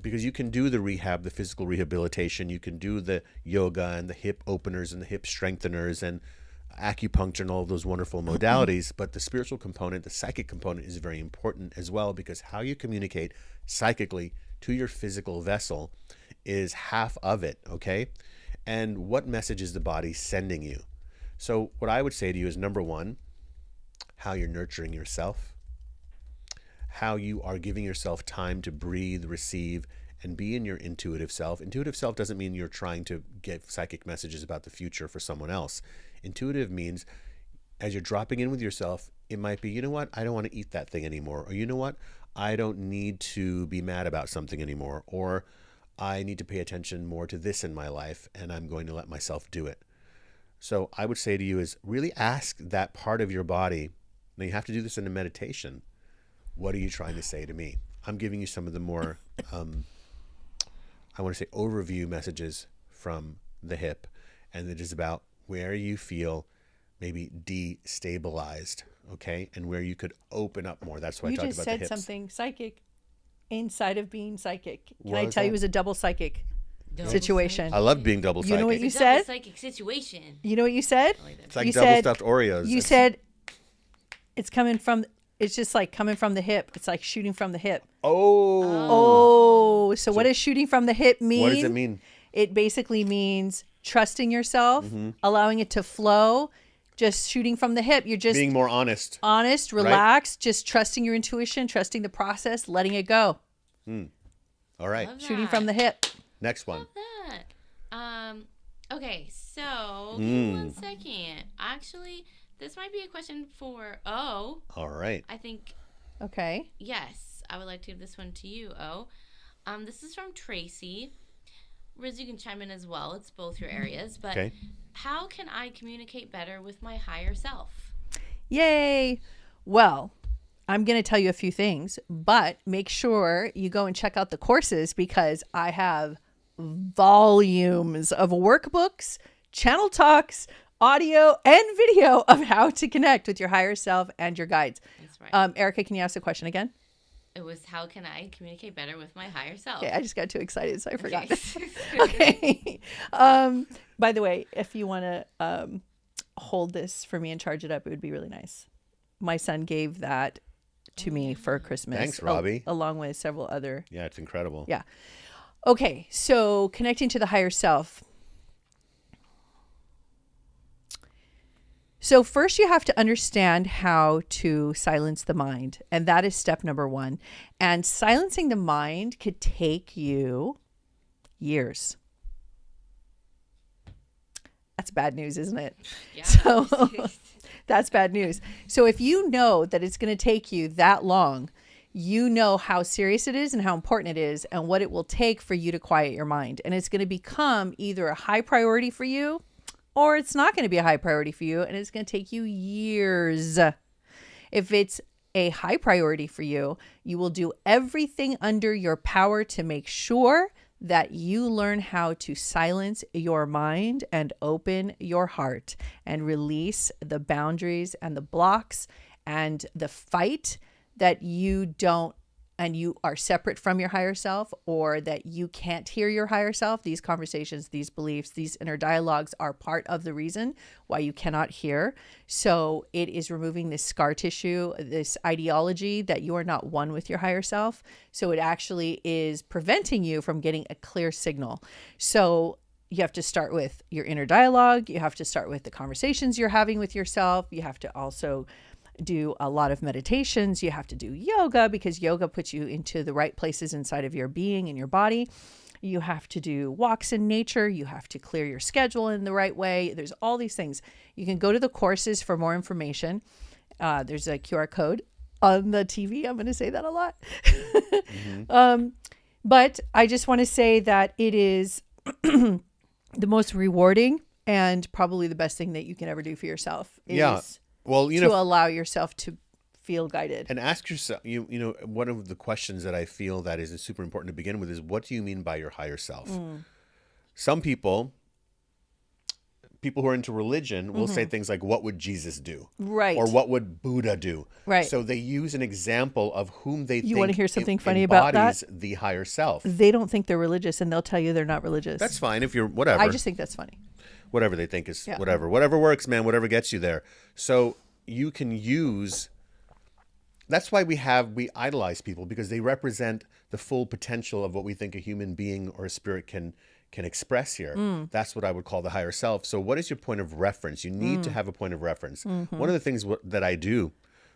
Because you can do the rehab, the physical rehabilitation, you can do the yoga and the hip openers and the hip strengtheners and acupuncture and all those wonderful modalities, but the spiritual component, the psychic component is very important as well, because how you communicate psychically to your physical vessel is half of it, okay? And what message is the body sending you? So what I would say to you is, number one, how you're nurturing yourself, how you are giving yourself time to breathe, receive, and be in your intuitive self. Intuitive self doesn't mean you're trying to get psychic messages about the future for someone else. Intuitive means as you're dropping in with yourself, it might be, you know what, I don't want to eat that thing anymore. Or you know what, I don't need to be mad about something anymore. Or I need to pay attention more to this in my life, and I'm going to let myself do it. So I would say to you is really ask that part of your body. Now you have to do this in a meditation. What are you trying to say to me? I'm giving you some of the more, I want to say, overview messages from the hip. And it is about where you feel maybe destabilized, okay? And where you could open up more. That's why I talked about the hips. You just said something psychic inside of being psychic. Can What I was tell you that? it was a double psychic Double situation? I love being double psychic. You know what It's you a double said? psychic situation. You know what you said? I like that. It's like You double said- stuffed Oreos. You said it's just like coming from the hip. It's like shooting from the hip. Oh. Oh, so what does shooting from the hip mean? What does it mean? It basically means trusting yourself, allowing it to flow, just shooting from the hip. You're just Being more honest. honest, relaxed, just trusting your intuition, trusting the process, letting it go. All right. Love Shooting that. from the hip. Next one. that. Okay, so give me 1 second. Actually, this might be a question for O. All right. I think, Okay. yes, I would like to give this one to you, O. This is from Tracy. Riz, you can chime in as well. It's both your areas. But Okay. how can I communicate better with my higher self? Yay. Well, I'm going to tell you a few things, but make sure you go and check out the courses because I have volumes of workbooks, channel talks, audio, and video of how to connect with your higher self and your guides. That's right. Erica, can you ask the question again? It was, how can I communicate better with my higher self? Okay, I just got too excited, so I forgot. Okay. Okay. By the way, if you want to hold this for me and charge it up, it would be really nice. My son gave that to me for Christmas. Thanks, Robbie. Along with several other. Yeah, it's incredible. Yeah. Okay, so connecting to the higher self. So first you have to understand how to silence the mind, and that is step number 1. And silencing the mind could take you years. That's bad news, isn't it? Yeah. So that's bad news. So if you know that it's going to take you that long, you know how serious it is and how important it is and what it will take for you to quiet your mind. And it's going to become either a high priority for you or it's not going to be a high priority for you and it's going to take you years. If it's a high priority for you, you will do everything under your power to make sure that you learn how to silence your mind and open your heart and release the boundaries and the blocks and the fight that you don't, and you are separate from your higher self, or that you can't hear your higher self, these conversations, these beliefs, these inner dialogues are part of the reason why you cannot hear. So it is removing this scar tissue, this ideology that you are not one with your higher self. So it actually is preventing you from getting a clear signal. So you have to start with your inner dialogue. You have to start with the conversations you're having with yourself. You have to also do a lot of meditations. You have to do yoga, because yoga puts you into the right places inside of your being and your body. You have to do walks in nature. You have to clear your schedule in the right way. There's all these things. You can go to the courses for more information. There's a QR code on the TV. I'm going to say that a lot. But I just want to say that it is the most rewarding and probably the best thing that you can ever do for yourself. Is Well, to allow yourself to feel guided. And ask yourself, you know, one of the questions that I feel that is super important to begin with is, what do you mean by your higher self? Some people who are into religion will say things like, what would Jesus do? Right. Or what would Buddha do? Right. So they use an example of whom they think want to hear something funny about that? The higher self. They don't think they're religious, and they'll tell you they're not religious. That's fine if you're whatever. I just think that's funny. Whatever they think is whatever works, man, whatever gets you there. So you can use, that's why we idolize people, because they represent the full potential of what we think a human being or a spirit can express here. That's what I would call the higher self. So what is your point of reference? You need to have a point of reference. One of the things that I do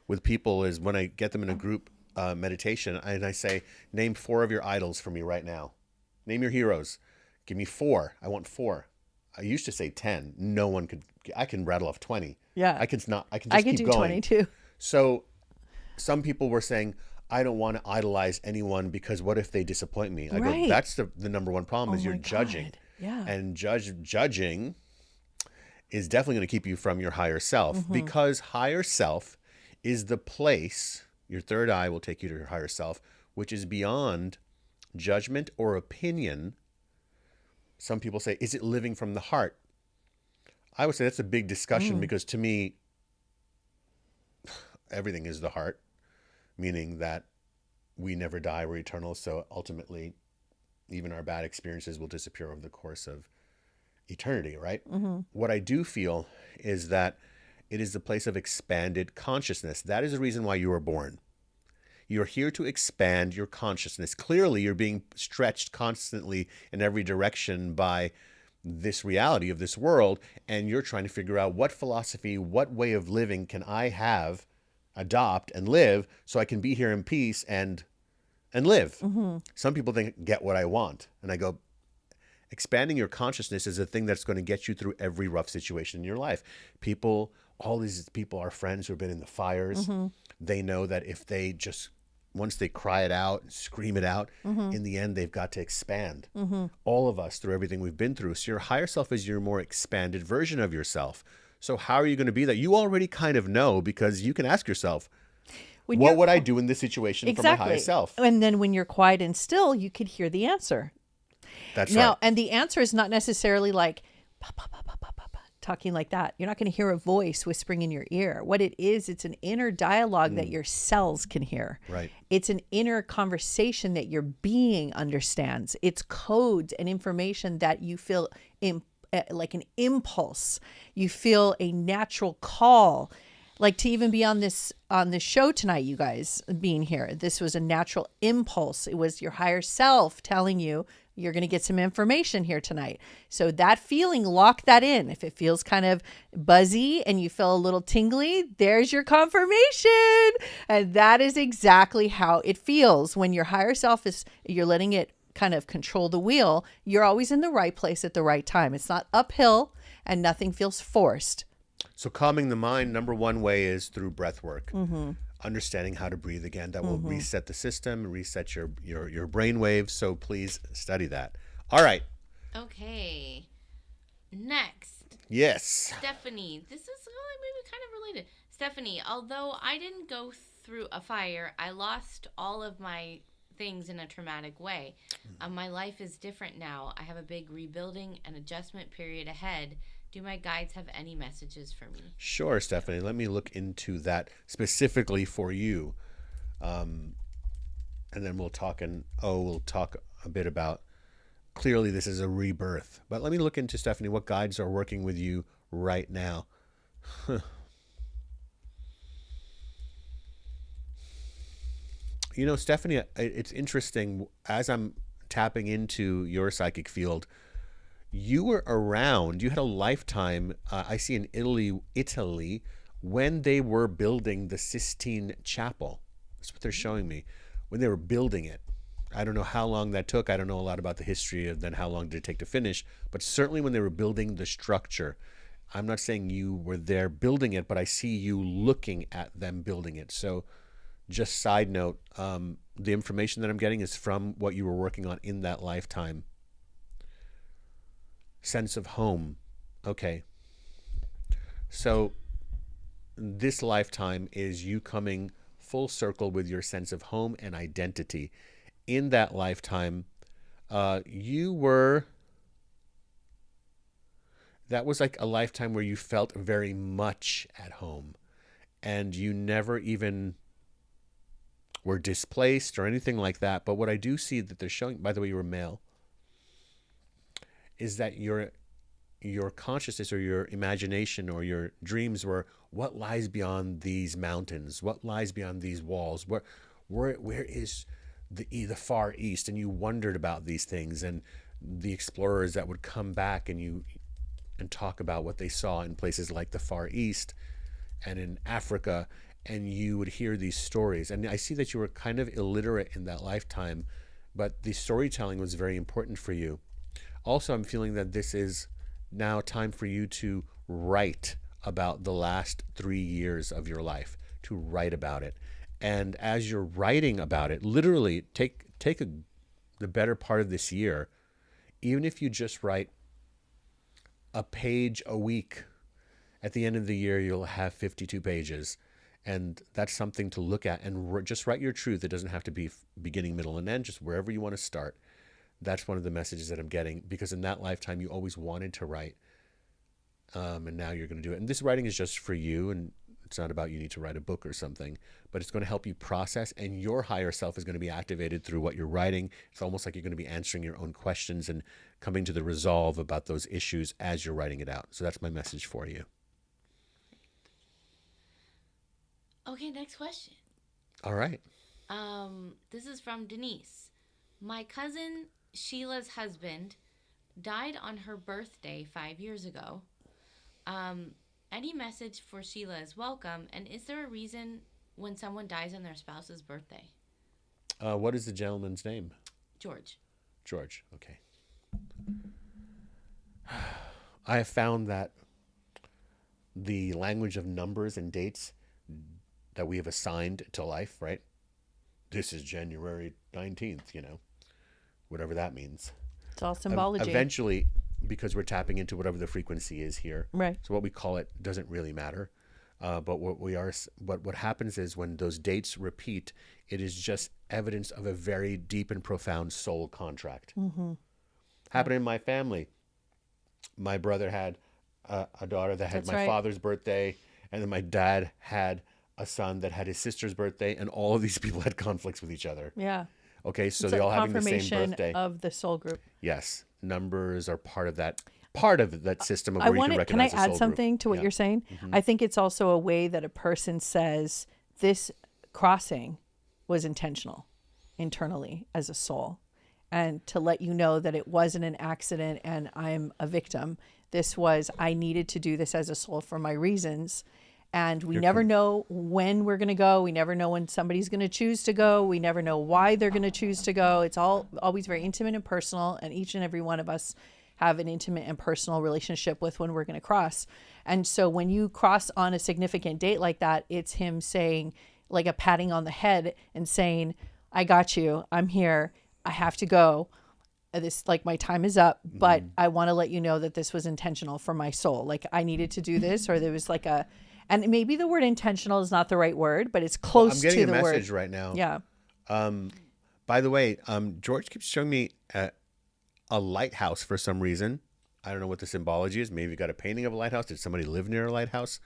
with people is when I get them in a group meditation, and I say, name 4 of your idols for me right now. Name your heroes. Give me 4. I want 4. I used to say 10. No one could. I can rattle off 20. Yeah. I can just do keep going. 20 too. So some people were saying, I don't want to idolize anyone because what if they disappoint me? I go, that's the number one problem is you're judging. Yeah. And judging is definitely going to keep you from your higher self, because higher self is the place, your third eye will take you to your higher self, which is beyond judgment or opinion. Some people say, is it living from the heart? I would say that's a big discussion, because to me, everything is the heart, meaning that we never die, we're eternal. So ultimately, even our bad experiences will disappear over the course of eternity, right? What I do feel is that it is the place of expanded consciousness. That is the reason why you were born. You're here to expand your consciousness. Clearly, you're being stretched constantly in every direction by this reality of this world, and you're trying to figure out what philosophy, what way of living can I adopt and live so I can be here in peace and live. Some people think, get what I want. And I go, expanding your consciousness is a thing that's going to get you through every rough situation in your life. All these people are friends who have been in the fires. They know that if they just, once they cry it out, scream it out, in the end, they've got to expand. All of us through everything we've been through. So your higher self is your more expanded version of yourself. So how are you going to be that? You already kind of know, because you can ask yourself, what would I do in this situation for my higher self? And then when you're quiet and still, you could hear the answer. That's right. And the answer is not necessarily like, talking like that. You're not going to hear a voice whispering in your ear. What it is, it's an inner dialogue that your cells can hear. Right. It's an inner conversation that your being understands. It's codes and information that you feel like an impulse. You feel a natural call. Like to even be on this show tonight, you guys being here, this was a natural impulse. It was your higher self telling you, you're going to get some information here tonight. So that feeling, lock that in. If it feels kind of buzzy and you feel a little tingly, there's your confirmation. And that is exactly how it feels when your higher self you're letting it kind of control the wheel. You're always in the right place at the right time. It's not uphill and nothing feels forced. So calming the mind, number one way is through breath work. Understanding how to breathe again. That will reset the system, reset your brain waves. So please study that. All right. Okay. Next. Yes. Stephanie. This is maybe kind of related. Stephanie, although I didn't go through a fire, I lost all of my things in a traumatic way. My life is different now. I have a big rebuilding and adjustment period ahead. Do my guides have any messages for me? Sure, Stephanie. Let me look into that specifically for you. And then we'll talk a bit about, clearly this is a rebirth. But let me look into, Stephanie, what guides are working with you right now. You know, Stephanie, it's interesting. As I'm tapping into your psychic field, you were around, you had a lifetime, I see in Italy, when they were building the Sistine Chapel. That's what they're showing me. When they were building it. I don't know how long that took. I don't know a lot about the history of then how long did it take to finish. But certainly when they were building the structure, I'm not saying you were there building it, but I see you looking at them building it. So just side note, the information that I'm getting is from what you were working on in that lifetime. Sense of home. Okay. So this lifetime is you coming full circle with your sense of home and identity. In that lifetime, that was like a lifetime where you felt very much at home, and you never even were displaced or anything like that. But what I do see that they're showing, by the way, you were male, is that your consciousness or your imagination or your dreams were what lies beyond these mountains, what lies beyond these walls, where is the Far East, and you wondered about these things, and the explorers that would come back and talk about what they saw in places like the Far East and in Africa, and you would hear these stories. And I see that you were kind of illiterate in that lifetime, but the storytelling was very important for you. Also, I'm feeling that this is now time for you to write about the last 3 years of your life, to write about it. And as you're writing about it, literally take the better part of this year, even if you just write a page a week, at the end of the year, you'll have 52 pages. And that's something to look at, and just write your truth. It doesn't have to be beginning, middle, and end, just wherever you want to start. That's one of the messages that I'm getting, because in that lifetime, you always wanted to write. And now you're going to do it. And this writing is just for you, and it's not about you need to write a book or something, but it's going to help you process, and your higher self is going to be activated through what you're writing. It's almost like you're going to be answering your own questions and coming to the resolve about those issues as you're writing it out. So that's my message for you. Okay, next question. All right. This is from Denise. My cousin Sheila's husband died on her birthday 5 years ago. Any message for Sheila is welcome. And is there a reason when someone dies on their spouse's birthday? What is the gentleman's name? George. George. Okay. I have found that the language of numbers and dates that we have assigned to life, right? This is January 19th, whatever that means. It's all symbology. Eventually, because we're tapping into whatever the frequency is here. Right. So what we call it doesn't really matter. But what happens is when those dates repeat, it is just evidence of a very deep and profound soul contract. Mm-hmm. Happened in my family. My brother had a daughter that had That's my right. father's birthday, and then my dad had a son that had his sister's birthday, and all of these people had conflicts with each other. Yeah. Okay, so It's they a all having the same confirmation birthday. of the soul group. Yes, numbers are part of that system of where you can Can I recognize a soul add group. something to what Yeah. you're saying? I think it's also a way that a person says this crossing was intentional internally as a soul, and to let you know that it wasn't an accident and I'm a victim. This was, I needed to do this as a soul for my reasons. And we never know when we're going to go. We never know when somebody's going to choose to go. We never know why they're going to choose to go. It's always very intimate and personal. And each and every one of us have an intimate and personal relationship with when we're going to cross. And so when you cross on a significant date like that, it's him saying, like a patting on the head and saying, I got you. I'm here. I have to go. This, like, my time is up, but I want to let you know that this was intentional for my soul. Like, I needed to do this, or there was like and maybe the word intentional is not the right word, but it's close to the word. I'm getting a message right now. Yeah. By the way, George keeps showing me a lighthouse for some reason. I don't know what the symbology is. Maybe you got a painting of a lighthouse. Did somebody live near a lighthouse?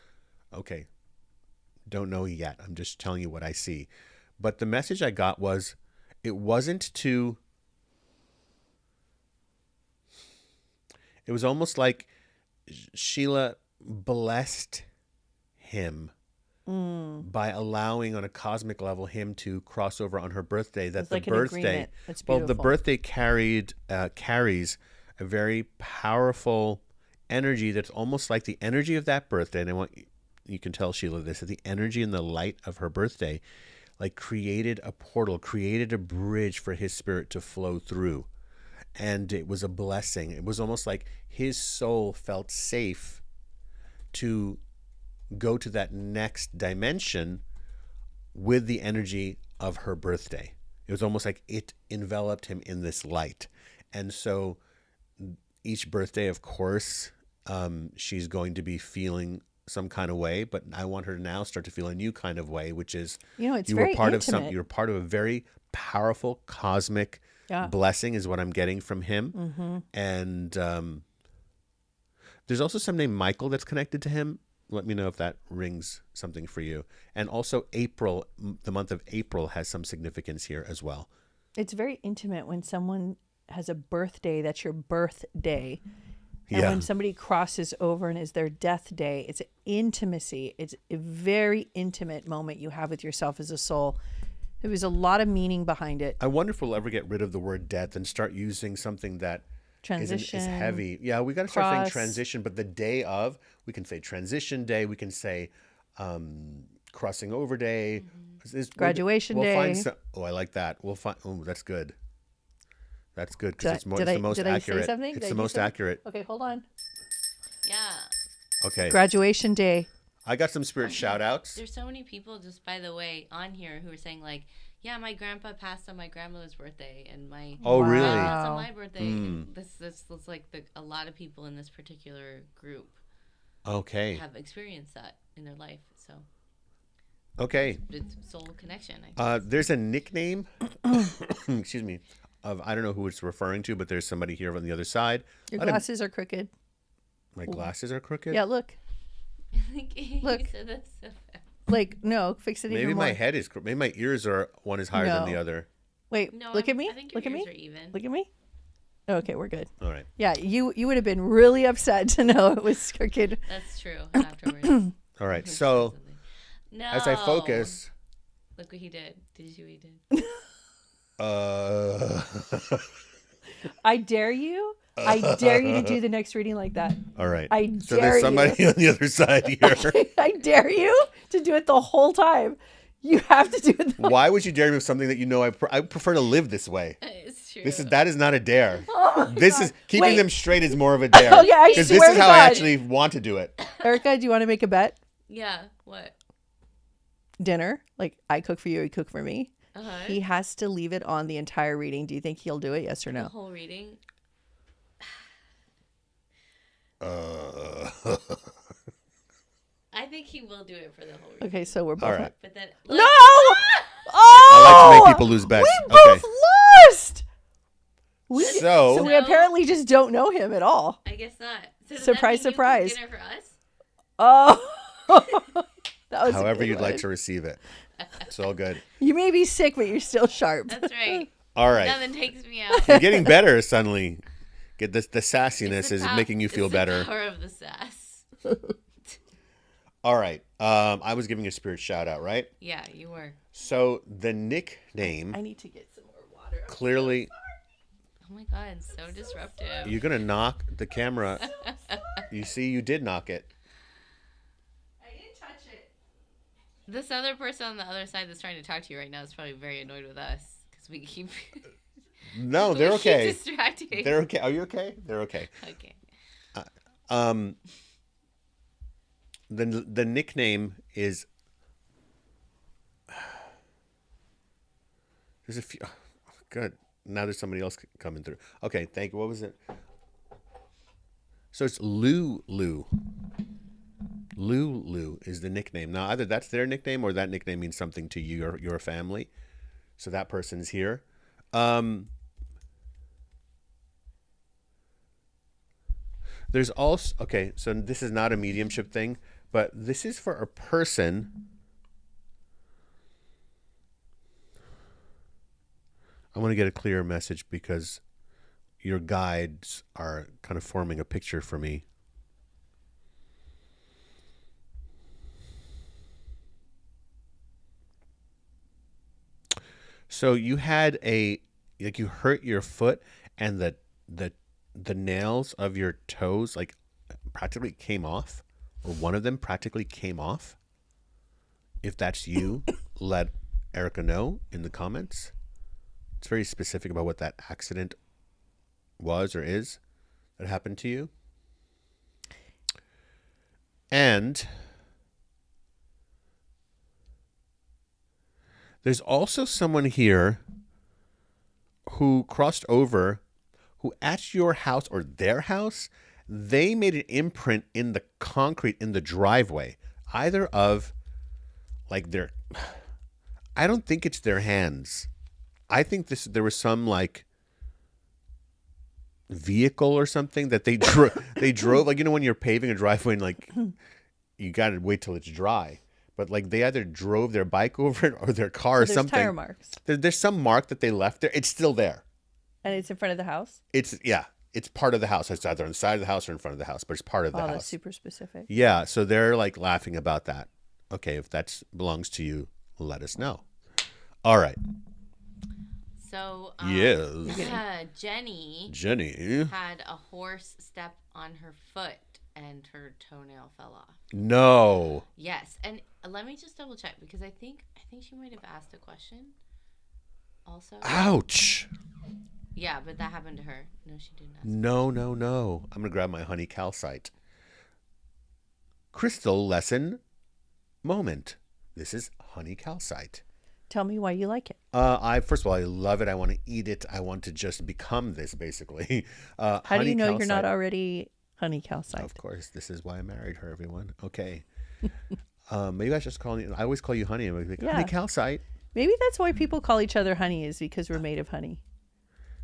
Okay. Don't know yet. I'm just telling you what I see. But the message I got was, it wasn't to, it was almost like Sheila blessed him by allowing on a cosmic level him to cross over on her birthday. That It's the like an birthday, agreement. That's well, the beautiful. birthday carries a very powerful energy that's almost like the energy of that birthday. And I want you can tell Sheila this, that the energy and the light of her birthday like created a portal, created a bridge for his spirit to flow through. And it was a blessing. It was almost like his soul felt safe to go to that next dimension with the energy of her birthday. It was almost like it enveloped him in this light. And so each birthday, of course, she's going to be feeling some kind of way, but I want her to now start to feel a new kind of way, which is, It's you very were part intimate. of you're part of a very powerful cosmic blessing is what I'm getting from him. And there's also some named Michael that's connected to him. Let me know if that rings something for you. And also April, the month of April has some significance here as well. It's very intimate when someone has a birthday that's your birthday. And when somebody crosses over and is their death day, it's intimacy. It's a very intimate moment you have with yourself as a soul. There was a lot of meaning behind it. I wonder if we'll ever get rid of the word death and start using something that Transition. is heavy. Yeah, we got to start saying cross. transition, but the day of, we can say transition day, we can say crossing over day. Graduation we'll day. Find some, I like that. We'll find, that's good. That's good because it's the most did I accurate. say something? It's Did I the do most something? accurate. Okay, hold on. Yeah. Okay. Graduation day. I got some spirit shout outs. There's so many people, just by the way, on here who are saying like, yeah, my grandpa passed on my grandmother's birthday, and my Oh, really? dad passed on my birthday. And this looks like a lot of people in this particular group Okay. have experienced that in their life. So Okay. it's soul connection. I guess. There's a nickname. Excuse me. Of I don't know who it's referring to, but there's somebody here on the other side. Your Let him- glasses are crooked. My glasses are crooked. Yeah, look. Look. You said that so fast. Like, no, fix it Maybe even more. my head is. Maybe my ears are one is higher than the No. other. Wait, No, look at me. I think your Look at ears me. are even. Look at me. Okay, we're good. All right. Yeah, you would have been really upset to know it was crooked. That's true. Afterwards. All right. So No. as I focus, Look what he did. Did you see what he did? I dare you. I dare you to do the next reading like that. all right. I So dare there's somebody on the other side here. I dare you to do it the whole time. You have to do it. Why would you dare me with something that you know I prefer to live this way? It's true. That is not a dare. This is keeping Wait. them straight is more of a dare. Okay, I Because this swear is to how I God. actually want to do it. Erica, do you want to make a bet? Yeah. What? Dinner, like I cook for you, you cook for me. Uh-huh. He has to leave it on the entire reading. Do you think he'll do it? Yes or The no? whole reading. I think he will do it for the whole reading. Okay, so we're both. All right. But then No! I Oh! like to make people lose bets. We both lost. So So we apparently just don't know him at all. I guess not. So does Surprise, that mean you surprise. cook dinner for us? Oh, that was a however good you'd like one. to receive it. It's all good. You may be sick, but you're still sharp. That's right. All right. Nothing takes me out. You're getting better suddenly. Get this. The sassiness It's the is pow- making you feel it's the better. power of the sass. All right. I was giving a spirit shout out, right? Yeah, you were. So the nickname I need to get some more water. clearly. Oh my god, so disruptive. You're gonna knock the camera. You see, you did knock it. I didn't touch it. This other person on the other side that's trying to talk to you right now is probably very annoyed with us because we keep. No, we they're keep okay. distracting. They're okay. Are you okay? They're okay. Okay. The nickname is. There's a few. Oh, good. Now there's somebody else coming through. Okay, thank you. What was it? So it's Lulu. Lulu is the nickname. Now either that's their nickname or that nickname means something to you or your family. So that person's here. There's also, okay, so this is not a mediumship thing, but this is for a person. I want to get a clearer message because your guides are kind of forming a picture for me. So you had like you hurt your foot and the nails of your toes like practically came off, or one of them practically came off. If that's you, let Erica know in the comments. It's very specific about what that accident was or is that happened to you. And there's also someone here who crossed over, who at your house or their house, they made an imprint in the concrete in the driveway, either of like their, I don't think it's their hands. I think there was some like vehicle or something that they drove, like, you know, when you're paving a driveway and like you got to wait till it's dry. But like they either drove their bike over it or their car or something. Tire marks. There's some mark that they left there. It's still there. And it's in front of the house? It's part of the house. It's either on the side of the house or in front of the house, but it's part of the house. That's super specific. Yeah, so they're like laughing about that. Okay, if that belongs to you, let us know. All right. So, yes. Jenny had a horse step on her foot and her toenail fell off. No. Yes, and let me just double check because I think she might have asked a question also. Ouch. Yeah, but that happened to her. No, she didn't ask. No. I'm going to grab my honey calcite. Crystal lesson moment. This is honey calcite. Tell me why you like it. First of all, I love it. I want to eat it. I want to just become this, basically. How do you know you're not already honey calcite? Of course. This is why I married her, everyone. Okay. Maybe I just call you. I always call you honey. I'm like, honey calcite. Maybe that's why people call each other honey, is because we're made of honey.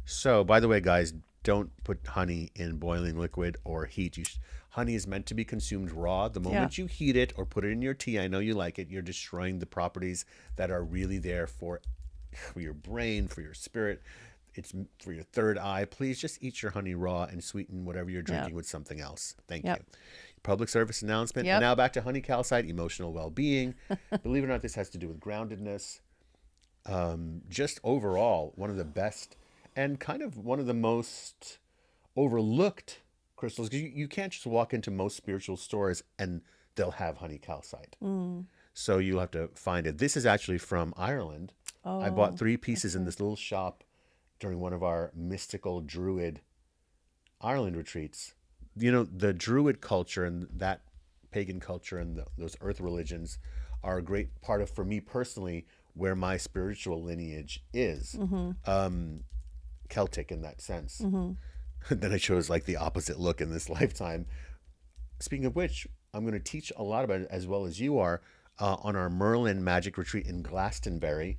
So, by the way, guys, don't put honey in boiling liquid or heat. Honey is meant to be consumed raw. The moment you heat it or put it in your tea, I know you like it, you're destroying the properties that are really there for your brain, for your spirit. It's for your third eye. Please just eat your honey raw and sweeten whatever you're drinking with something else. Thank you. Public service announcement. And now back to honey calcite, emotional well-being. Believe it or not, this has to do with groundedness. Just overall, one of the best and kind of one of the most overlooked crystals. Because you can't just walk into most spiritual stores and they'll have honey calcite. So you'll have to find it. This is actually from Ireland. I bought 3 pieces in this little shop during one of our mystical Druid Ireland retreats. You know, the Druid culture and that pagan culture and those earth religions are a great part of, for me personally, where my spiritual lineage is. Celtic in that sense. Then I chose like the opposite look in this lifetime. Speaking of which, I'm going to teach a lot about it, as well as you are, on our Merlin Magic Retreat in Glastonbury,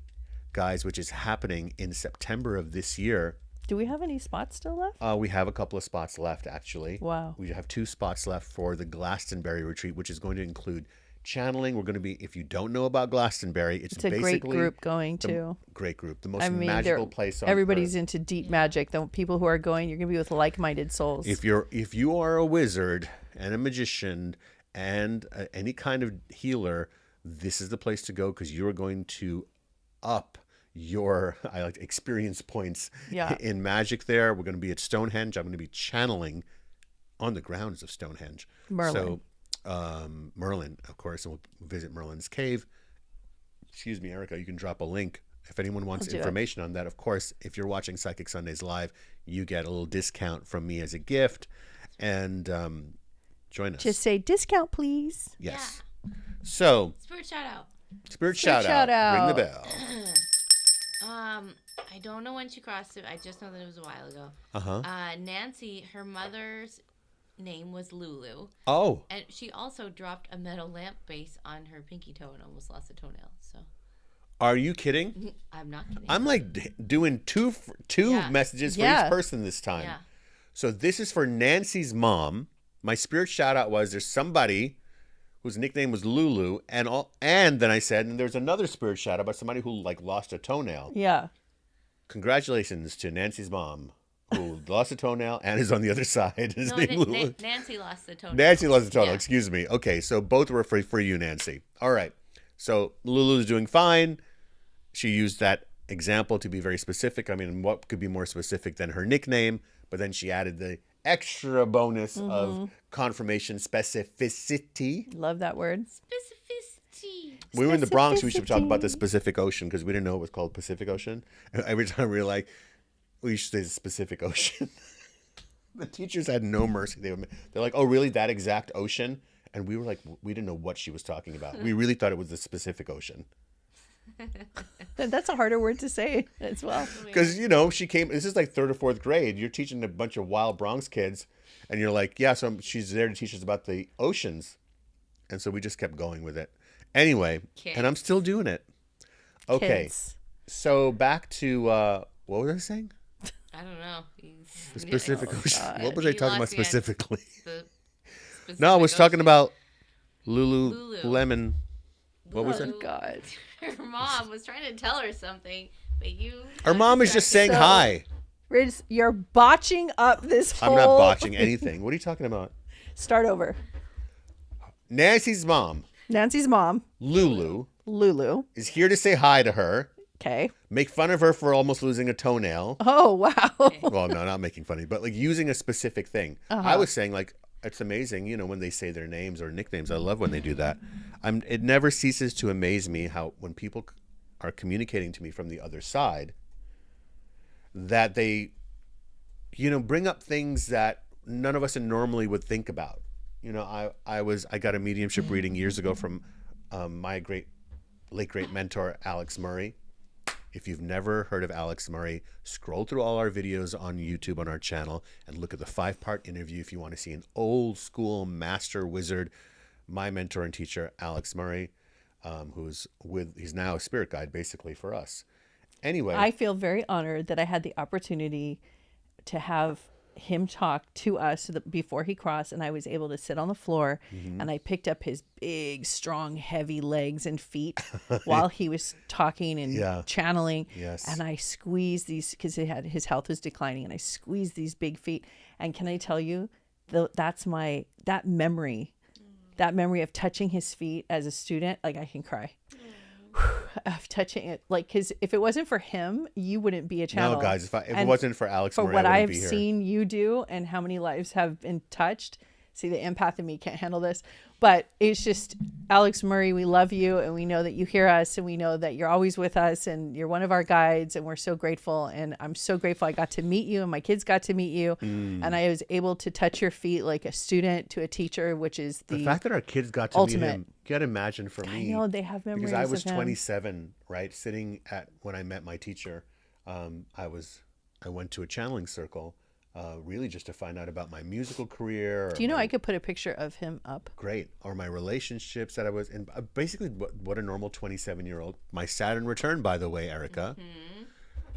guys, which is happening in September of this year. Do we have any spots still left? We have a couple of spots left, actually. Wow. We have 2 spots left for the Glastonbury Retreat, which is going to include channeling. We're going to be, if you don't know about Glastonbury, it's basically a great group going to. Great group. The most magical place on everybody's earth. Into deep magic. The people who are going, you're going to be with like-minded souls. If you are a wizard and a magician and any kind of healer, this is the place to go, because you are going to up your experience points in magic there. We're going to be at Stonehenge. I'm going to be channeling on the grounds of Stonehenge. Merlin. So Merlin, of course, and we'll visit Merlin's cave. Excuse me, Erica, you can drop a link if anyone wants information on that. Of course, if you're watching Psychic Sundays live, you get a little discount from me as a gift, and join us. Just say discount, please. Yes. So Spirit shout out. Spirit shout out. Ring the bell. I don't know when she crossed it. I just know that it was a while ago. Nancy, her mother's name was Lulu. Oh. And she also dropped a metal lamp base on her pinky toe and almost lost a toenail. So. Are you kidding? I'm not kidding. I'm like doing two messages for each person this time. Yeah. So this is for Nancy's mom. My spirit shout out was there's somebody whose nickname was Lulu, and then I said, and there's another spirit shout out by somebody who like lost a toenail. Yeah. Congratulations to Nancy's mom, who lost a toenail and is on the other side. His No, name Lulu. Nancy lost the toenail. Nancy lost a toenail. Yeah. Excuse me. Okay, so both were for you, Nancy. All right. So Lulu's doing fine. She used that example to be very specific. I mean, what could be more specific than her nickname? But then she added the extra bonus of confirmation specificity. Love that word. Specificity. We were in the Bronx. We should talk about the Specificity. Pacific Ocean because we didn't know it was called Pacific Ocean. And every time we were like, we should say the Pacific Ocean. The teachers had no mercy. They're like, oh, really? That exact ocean? And we were like, we didn't know what she was talking about. We really thought it was the Pacific Ocean. That's a harder word to say as well. Because, you know, she came, this is like 3rd or 4th grade. You're teaching a bunch of wild Bronx kids. And you're like, yeah, so she's there to teach us about the oceans. And so we just kept going with it. Anyway, and I'm still doing it. Okay. Kids. So back to, what was I saying? I don't know. The Pacific Ocean. God. What was I You talking about lost me at specifically? the No, I was Pacific talking Ocean. about Lulu. Lululemon. What was Oh, it? God. Her mom was trying to tell her something, but you. Her mom is just saying So- hi. Riz, you're botching up this whole... I'm not botching anything. What are you talking about? Start over. Nancy's mom, Nancy's mom, Lulu, Lulu. is here to say hi to her, Okay. make fun of her for almost losing a toenail. Oh, wow. Well, no, not making funny, but like using a specific thing. I was saying like, it's amazing, you know, when they say their names or nicknames. I love when they do that. It never ceases to amaze me how when people are communicating to me from the other side, that they, you know, bring up things that none of us normally would think about. You know, I got a mediumship reading years ago from my late great mentor, Alex Murray. If you've never heard of Alex Murray, scroll through all our videos on YouTube on our channel and look at the 5-part interview if you want to see an old school master wizard, my mentor and teacher, Alex Murray, he's now a spirit guide basically for us. Anyway. I feel very honored that I had the opportunity to have him talk to us before he crossed, and I was able to sit on the floor and I picked up his big, strong, heavy legs and feet while he was talking and channeling. Yes. And I squeezed these because his health was declining, and I squeezed these big feet. And can I tell you, that memory of touching his feet as a student, like I can cry. Of touching it, like, because if it wasn't for him, you wouldn't be a channel. No, guys, if it wasn't for Alex for Murray, what I wouldn't I've be here. seen you do and how many lives have been touched. See, the empath in me can't handle this, but it's just, Alex Murray, we love you, and we know that you hear us, and we know that you're always with us, and you're one of our guides, and we're so grateful. And I'm so grateful I got to meet you, and my kids got to meet you, and I was able to touch your feet like a student to a teacher, which is The fact that our kids got to meet him, you got to imagine for me. I know they have memories because I was of him. 27, right? Sitting when I met my teacher, I went to a channeling circle, really just to find out about my musical career. Do you know I could put a picture of him up? Great. Or my relationships that I was in. Basically, what a normal 27-year-old. My Saturn returned, by the way, Erica.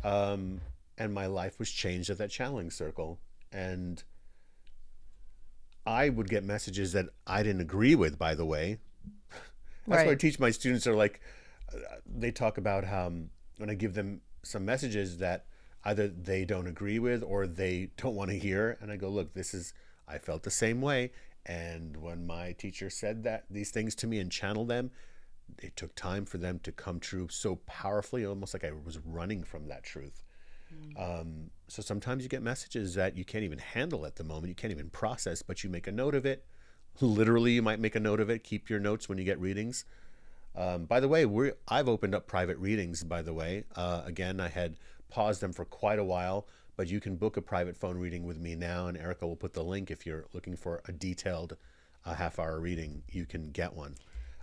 And my life was changed at that channeling circle. And I would get messages that I didn't agree with, by the way. That's what I teach my students. Are like, they talk about how when I give them some messages that either they don't agree with or they don't want to hear, and I go, look, I felt the same way. And when my teacher said these things to me and channeled them, it took time for them to come true so powerfully, almost like I was running from that truth. So sometimes you get messages that you can't even handle at the moment, you can't even process, but you make a note of it. Literally, you might make a note of it. Keep your notes when you get readings. By the way, I've opened up private readings, by the way. Again, I had paused them for quite a while, but you can book a private phone reading with me now, and Erica will put the link. If you're looking for a detailed half-hour reading, you can get one.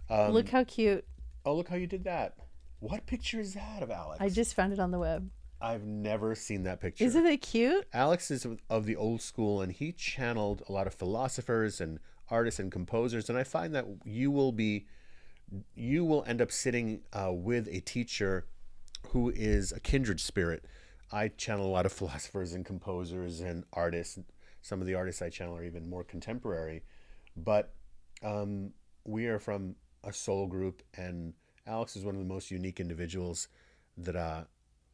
Look how cute. Oh, look how you did that. What picture is that of Alex? I just found it on the web. I've never seen that picture. Isn't it cute? Alex is of the old school, and he channeled a lot of philosophers and artists and composers, and I find that you will end up sitting with a teacher who is a kindred spirit. I channel a lot of philosophers and composers and artists, some of the artists I channel are even more contemporary. But we are from a soul group, and Alex is one of the most unique individuals that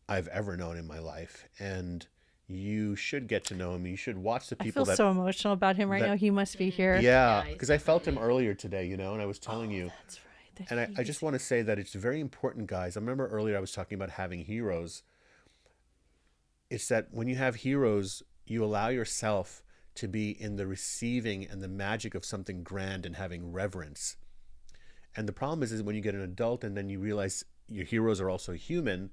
I've ever known in my life. And you should get to know him. You should watch the people I feel so emotional about him right now. He must be here. Yeah, because I felt him earlier today, you know, and I was telling you. That's right. And I just want to say that it's very important, guys. I remember earlier I was talking about having heroes. It's that when you have heroes, you allow yourself to be in the receiving and the magic of something grand and having reverence. And the problem is when you get an adult and then you realize your heroes are also human,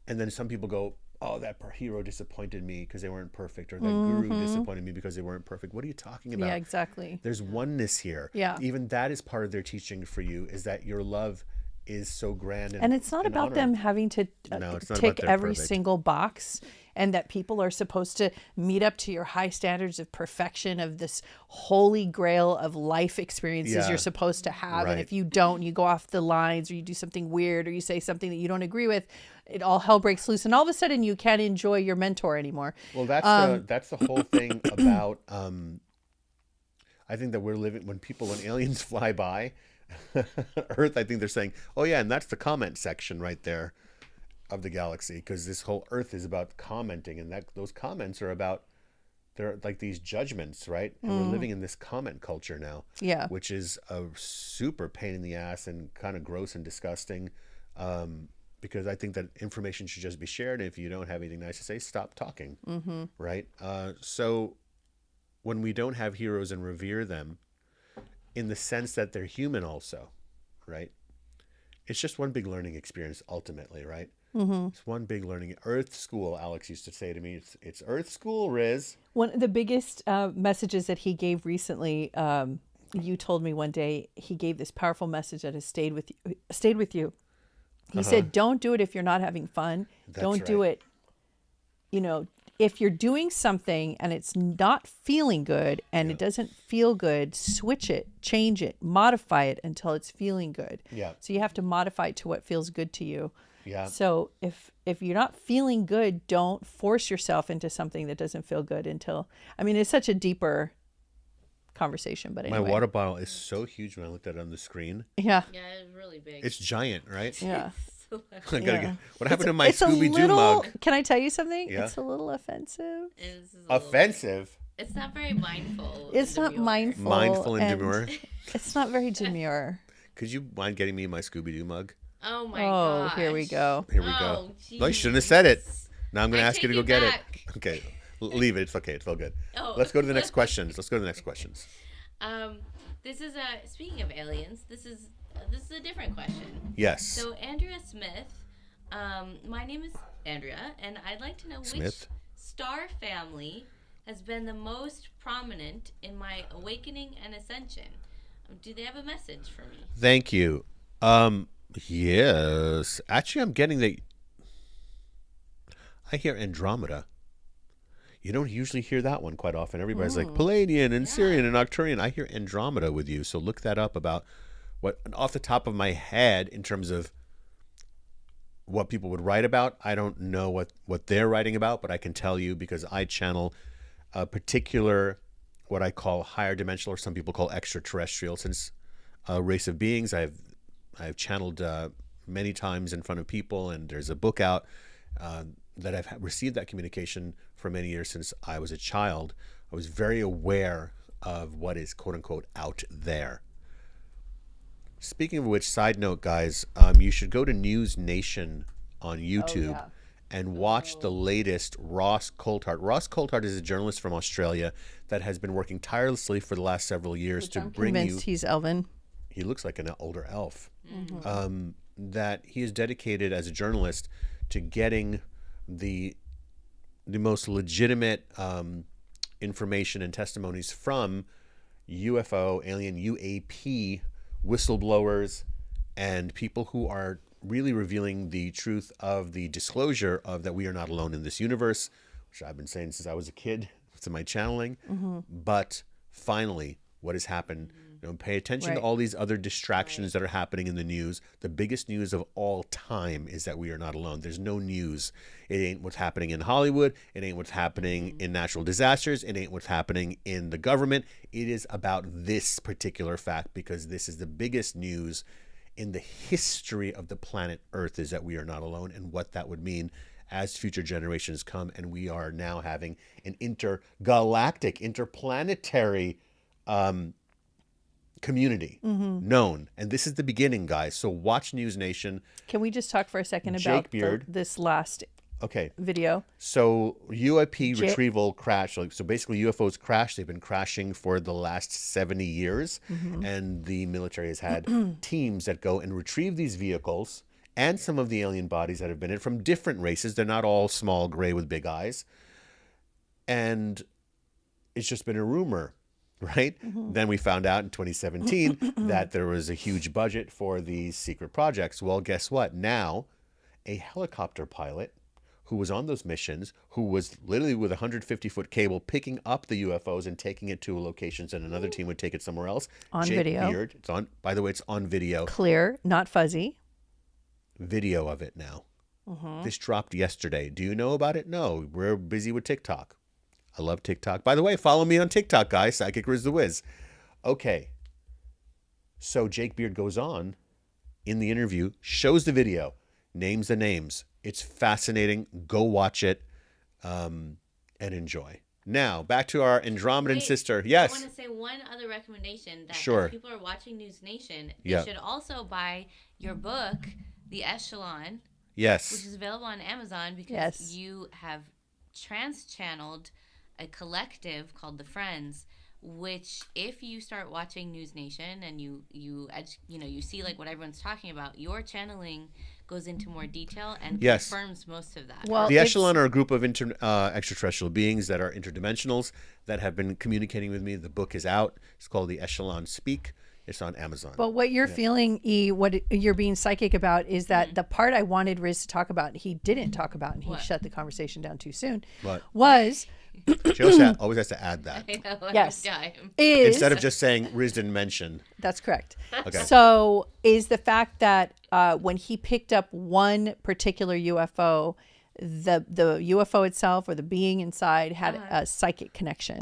and then some people go, oh, that hero disappointed me because they weren't perfect, or that guru disappointed me because they weren't perfect. What are you talking about? Yeah, exactly. There's oneness here. Yeah. Even that is part of their teaching for you, is that your love is so grand. And it's not about honor. them having to No, it's not tick about they're every perfect. single box, and that people are supposed to meet up to your high standards of perfection, of this holy grail of life experiences Yeah. you're supposed to have. And Right. if you don't, you go off the lines, or you do something weird, or you say something that you don't agree with, it all hell breaks loose. And all of a sudden you can't enjoy your mentor anymore. Well, that's the whole thing about. I think that we're living when aliens fly by Earth. I think they're saying, "Oh yeah," and that's the comment section right there of the galaxy, because this whole Earth is about commenting, and that those comments are about, they're like these judgments, right? And we're living in this comment culture now, Yeah. which is a super pain in the ass and kind of gross and disgusting. Because I think that information should just be shared. And if you don't have anything nice to say, stop talking, right? So when we don't have heroes and revere them in the sense that they're human also, right? It's just one big learning experience ultimately, right? It's one big learning. Earth school, Alex used to say to me, it's Earth school, Riz. One of the biggest messages that he gave recently, you told me one day, he gave this powerful message that has stayed with you. He said, don't do it if you're not having fun. Don't do it. You know, if you're doing something and it's not feeling good and it doesn't feel good, switch it, change it, modify it until it's feeling good. Yeah. So you have to modify it to what feels good to you. Yeah. So if you're not feeling good, don't force yourself into something that doesn't feel good until, I mean, it's such a deeper conversation, but anyway. My water bottle is so huge when I looked at it on the screen. Yeah. Yeah, it's really big. It's giant, right? Yeah. I gotta get, what happened to my It's a Scooby-Doo little, mug? can I tell you something? Yeah. It's a little offensive. It's a little- Offensive. It's not very mindful. It's and not demure. mindful. Mindful and demure. It's not very demure. Could you mind getting me my Scooby-Doo mug? Oh my Oh, gosh. here we go. Here we go. Oh, No, you shouldn't have said it. jeez. Now I'm going to I ask you to take go it get back. it. Okay. Leave it. It's okay. It's all good. Oh. Let's go to the next questions. This is speaking of aliens. This is a different question. Yes. So Andrea Smith, my name is Andrea, and I'd like to know Smith? which star family has been the most prominent in my awakening and ascension. Do they have a message for me? Thank you. Yes. Actually, I'm getting I hear Andromeda. You don't usually hear that one quite often. Everybody's like Palladian and Sirian and Arcturian. I hear Andromeda with you. So look that up about what, off the top of my head, in terms of what people would write about. I don't know what they're writing about, but I can tell you because I channel a particular, what I call higher dimensional, or some people call extraterrestrial, since a race of beings. I've channeled many times in front of people, and there's a book out that I've received that communication for many years since I was a child. I was very aware of what is quote unquote out there. Speaking of which, side note, guys, you should go to News Nation on YouTube and watch the latest Ross Coulthart. Ross Coulthart is a journalist from Australia that has been working tirelessly for the last several years to bring you. Convinced he's Elvin. He looks like an older elf. That he is dedicated as a journalist to getting the most legitimate information and testimonies from UFO, alien, UAP whistleblowers and people who are really revealing the truth of the disclosure of that we are not alone in this universe, which I've been saying since I was a kid to my channeling. But finally, what has happened Pay attention to all these other distractions that are happening in the news. The biggest news of all time is that we are not alone. There's no news. It ain't what's happening in Hollywood. It ain't what's happening in natural disasters. It ain't what's happening in the government. It is about this particular fact, because this is the biggest news in the history of the planet Earth, is that we are not alone, and what that would mean as future generations come. And we are now having an intergalactic, interplanetary community known. And this is the beginning, guys. So watch News Nation. Can we just talk for a second Jake about Beard. this last Okay. video? So UAP retrieval crash. So basically UFOs crash. They've been crashing for the last 70 years. And the military has had teams that go and retrieve these vehicles and some of the alien bodies that have been in from different races. They're not all small, gray with big eyes. And it's just been a rumor, right? Then we found out in 2017 that there was a huge budget for these secret projects. Well, guess what? Now, a helicopter pilot who was on those missions, who was literally with a 150-foot cable picking up the UFOs and taking it to locations, and another team would take it somewhere else. On Jake video. Beard, it's on. By the way, it's on video. Clear, not fuzzy. Video of it now. This dropped yesterday. Do you know about it? No, we're busy with TikTok. I love TikTok. By the way, follow me on TikTok, guys. Psychic Riz the Wiz. Okay. So Jake Beard goes on in the interview, shows the video, names the names. It's fascinating. Go watch it and enjoy. Now, back to our Andromedan sister. Yes. I want to say one other recommendation that Sure. if people are watching News Nation, they Yeah. should also buy your book, The Echelon, Yes. which is available on Amazon, because Yes. you have trance channeled a collective called the Friends, which if you start watching News Nation and you see like what everyone's talking about, your channeling goes into more detail and Yes. confirms most of that. Well, The Echelon are a group of extraterrestrial beings that are interdimensionals that have been communicating with me. The book is out. It's called The Echelon Speak. It's on Amazon. But what you're feeling, what you're being psychic about, is that the part I wanted Riz to talk about, he didn't talk about, and he shut the conversation down too soon, What? was She always has to add that. I know, every Yes. time. Instead of just saying Riz didn't mention. That's correct. Okay. So is the fact that when he picked up one particular UFO, the UFO itself or the being inside had a psychic connection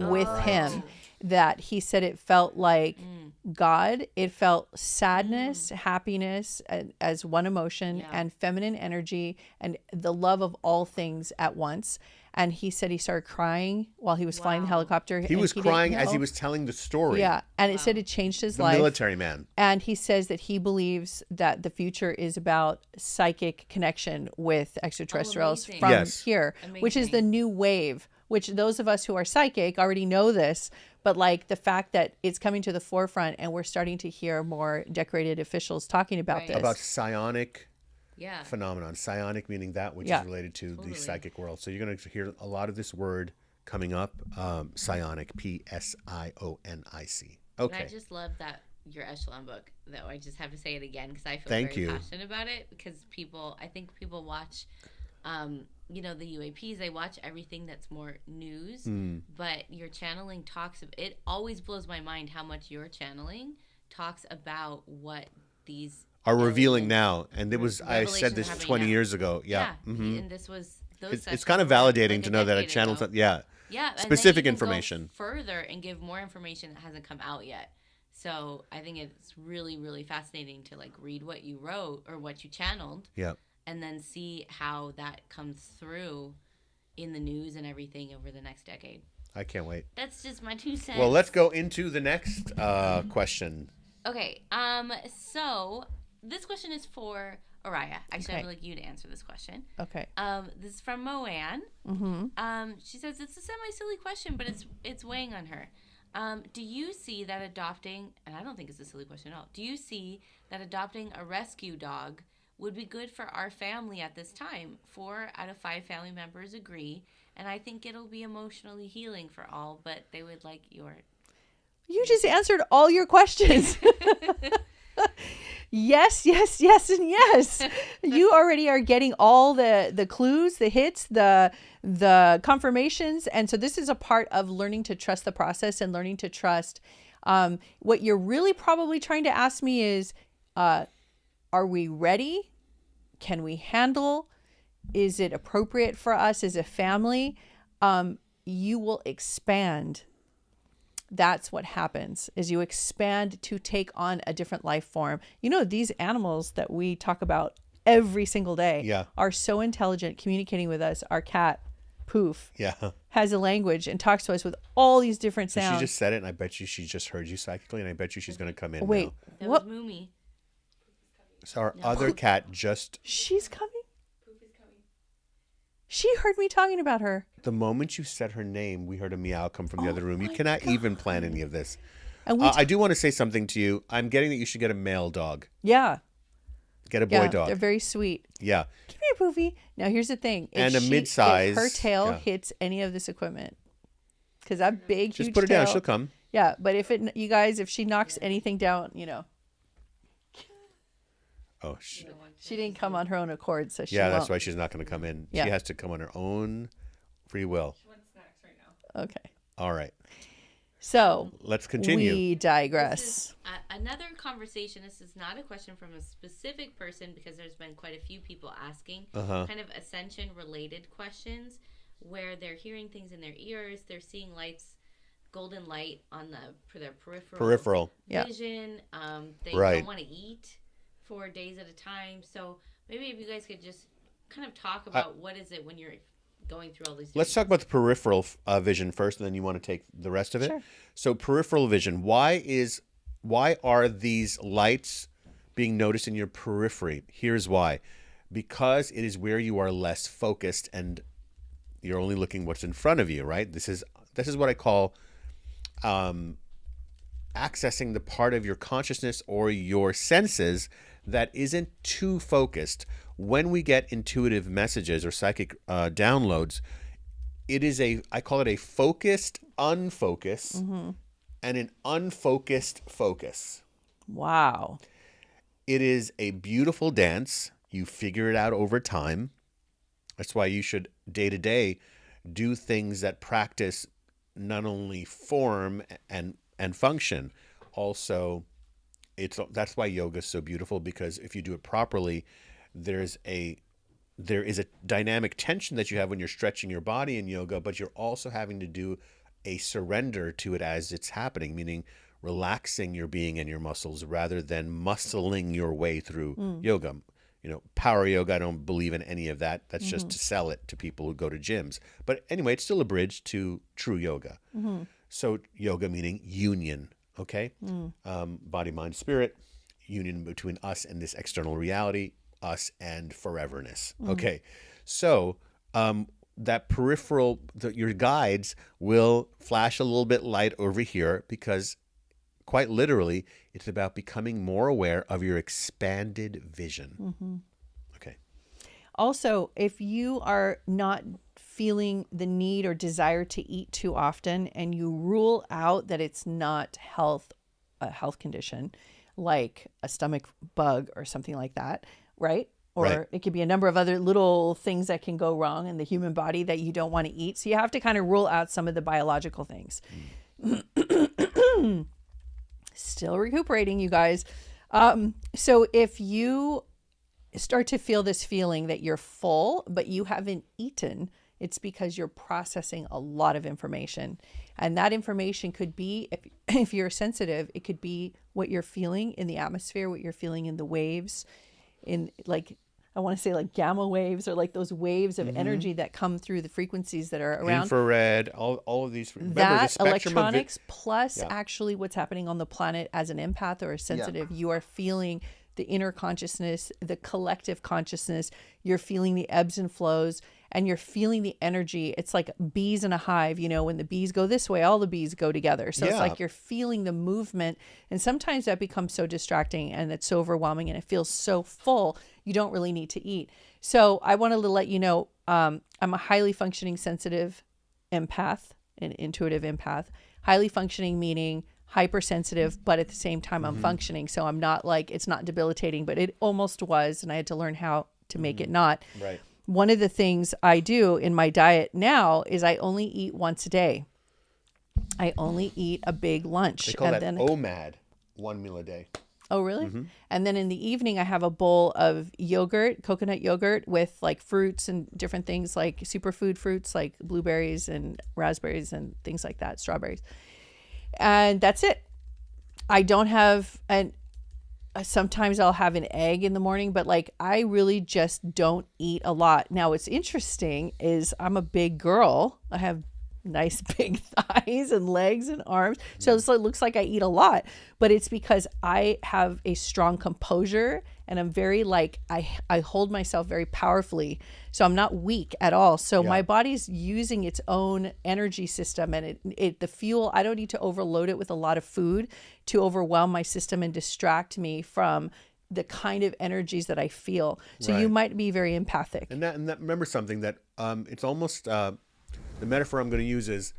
with him, that he said it felt like God. It felt sadness, happiness as one emotion, and feminine energy and the love of all things at once. And he said he started crying while he was flying the helicopter. He was crying as he was telling the story. Yeah. And it said it changed his The life. military man. And he says that he believes that the future is about psychic connection with extraterrestrials amazing. from Yes. here, which is Amazing. the new wave, which those of us who are psychic already know this. But like the fact that it's coming to the forefront and we're starting to hear more decorated officials talking about Right. this. About psionic Yeah. phenomenon. Psionic meaning that which Yeah. is related to the psychic world. So you're going to hear a lot of this word coming up. Psionic, Psionic. And Okay. I just love that your Echelon book, though. I just have to say it again because I feel Thank very you. passionate about it, because I think people watch, the UAPs, they watch everything that's more news, but your channeling it always blows my mind how much your channeling talks about what these Are revealing aliens- now. And I said this Revelations are 20 happening years ago. Yeah. And this was those It's sessions kind of were validating like to a know that a decade channel. ago. Yeah. Yeah, and Specific then even go information. further and give more information that hasn't come out yet. So I think it's really, really fascinating to like read what you wrote or what you channeled, Yeah. and then see how that comes through in the news and everything over the next decade. I can't wait. That's just my 2 cents. Well, let's go into the next question. Okay. So this question is for Araya. Actually, I would like you to answer this question. Okay. This is from Moanne. Mm-hmm. She says it's a semi-silly question, but it's weighing on her. Do you see that adopting, and I don't think it's a silly question at all, do you see that adopting a rescue dog would be good for our family at this time? 4 out of 5 family members agree, and I think it'll be emotionally healing for all, but they would like your... You just answered all your questions. Yes, and yes. You already are getting all the clues, the hits, the confirmations. And so this is a part of learning to trust the process and learning to trust What you're really probably trying to ask me is, are we ready? Can we handle? Is it appropriate for us as a family? You will expand. That's what happens, is you expand to take on a different life form. You know, these animals that we talk about every single day are so intelligent, communicating with us. Our cat, Poof, has a language and talks to us with all these different sounds. She just said it, and I bet you she just heard you psychically, and I bet you she's going to come in Wait, now. That what? was Moomy. So our other cat just... She's coming? She heard me talking about her. The moment you said her name, we heard a meow come from the other room. You cannot even plan any of this. And I do want to say something to you. I'm getting that you should get a male dog. Yeah. Get a boy dog. They're very sweet. Yeah. Come here, Poofy. Now, here's the thing. And a mid-size. If her tail hits any of this equipment, because that big, huge just put her tail, down. She'll come. Yeah, but if she knocks anything down, you know. Oh, she didn't come on her own accord, so she that's won't. why she's not going to come in. Yeah. She has to come on her own free will. She wants snacks right now. Okay. All right. So let's continue. We digress. This is another conversation. This is not a question from a specific person, because there's been quite a few people asking kind of ascension related questions where they're hearing things in their ears. They're seeing lights, golden light on their peripheral vision. They don't want to eat for days at a time. So maybe if you guys could just kind of talk about what is it when you're going through all these. Let's talk about the peripheral vision first, and then you want to take the rest of it. Sure. So peripheral vision, why are these lights being noticed in your periphery? Here's why. Because it is where you are less focused and you're only looking what's in front of you, right? This is what I call accessing the part of your consciousness or your senses that isn't too focused. When we get intuitive messages or psychic downloads, I call it a focused unfocus and an unfocused focus. Wow. It is a beautiful dance. You figure it out over time. That's why you should day to day do things that practice not only form and function, also that's why yoga is so beautiful, because if you do it properly, there is a dynamic tension that you have when you're stretching your body in yoga, but you're also having to do a surrender to it as it's happening, meaning relaxing your being and your muscles rather than muscling your way through yoga. You know, power yoga, I don't believe in any of that. That's just to sell it to people who go to gyms. But anyway, it's still a bridge to true yoga. So yoga meaning union, okay? Body, mind, spirit, union between us and this external reality, us and foreverness. Okay, so that peripheral, your guides will flash a little bit light over here, because quite literally, it's about becoming more aware of your expanded vision. Okay. Also, if you are not feeling the need or desire to eat too often, and you rule out that it's not a health condition, like a stomach bug or something like that, right? Or it could be a number of other little things that can go wrong in the human body that you don't want to eat. So you have to kind of rule out some of the biological things. Still recuperating, you guys. So if you start to feel this feeling that you're full, but you haven't eaten, it's because you're processing a lot of information. And that information could be, if you're sensitive, it could be what you're feeling in the atmosphere, what you're feeling in the waves, in like, I want to say like gamma waves, or like those waves of energy that come through the frequencies that are around. Infrared, all of these. Remember, that the spectrum electronics plus actually what's happening on the planet as an empath or a sensitive, you are feeling the inner consciousness, the collective consciousness. You're feeling the ebbs and flows, and you're feeling the energy. It's like bees in a hive. You know, when the bees go this way, all the bees go together. So it's like you're feeling the movement. And sometimes that becomes so distracting and it's so overwhelming and it feels so full, you don't really need to eat. So I wanted to let you know, I'm a highly functioning sensitive empath, an intuitive empath. Highly functioning meaning hypersensitive, but at the same time I'm functioning. So I'm not like, it's not debilitating, but it almost was. And I had to learn how to make it not. Right. One of the things I do in my diet now is I only eat once a day. I only eat a big lunch. They call and that then OMAD, 1 meal a day. Oh, really? And then in the evening, I have a bowl of yogurt, coconut yogurt with like fruits and different things like superfood fruits like blueberries and raspberries and things like that, strawberries. And that's it. I don't have, and sometimes I'll have an egg in the morning, but like I really just don't eat a lot. Now, what's interesting is I'm a big girl. I have nice big thighs and legs and arms. So it looks like I eat a lot, but it's because I have a strong composure and I'm very like, I hold myself very powerfully. So I'm not weak at all. So my body's using its own energy system and the fuel, I don't need to overload it with a lot of food to overwhelm my system and distract me from the kind of energies that I feel. So you might be very empathic. And that remember something that it's almost, the metaphor I'm going to use is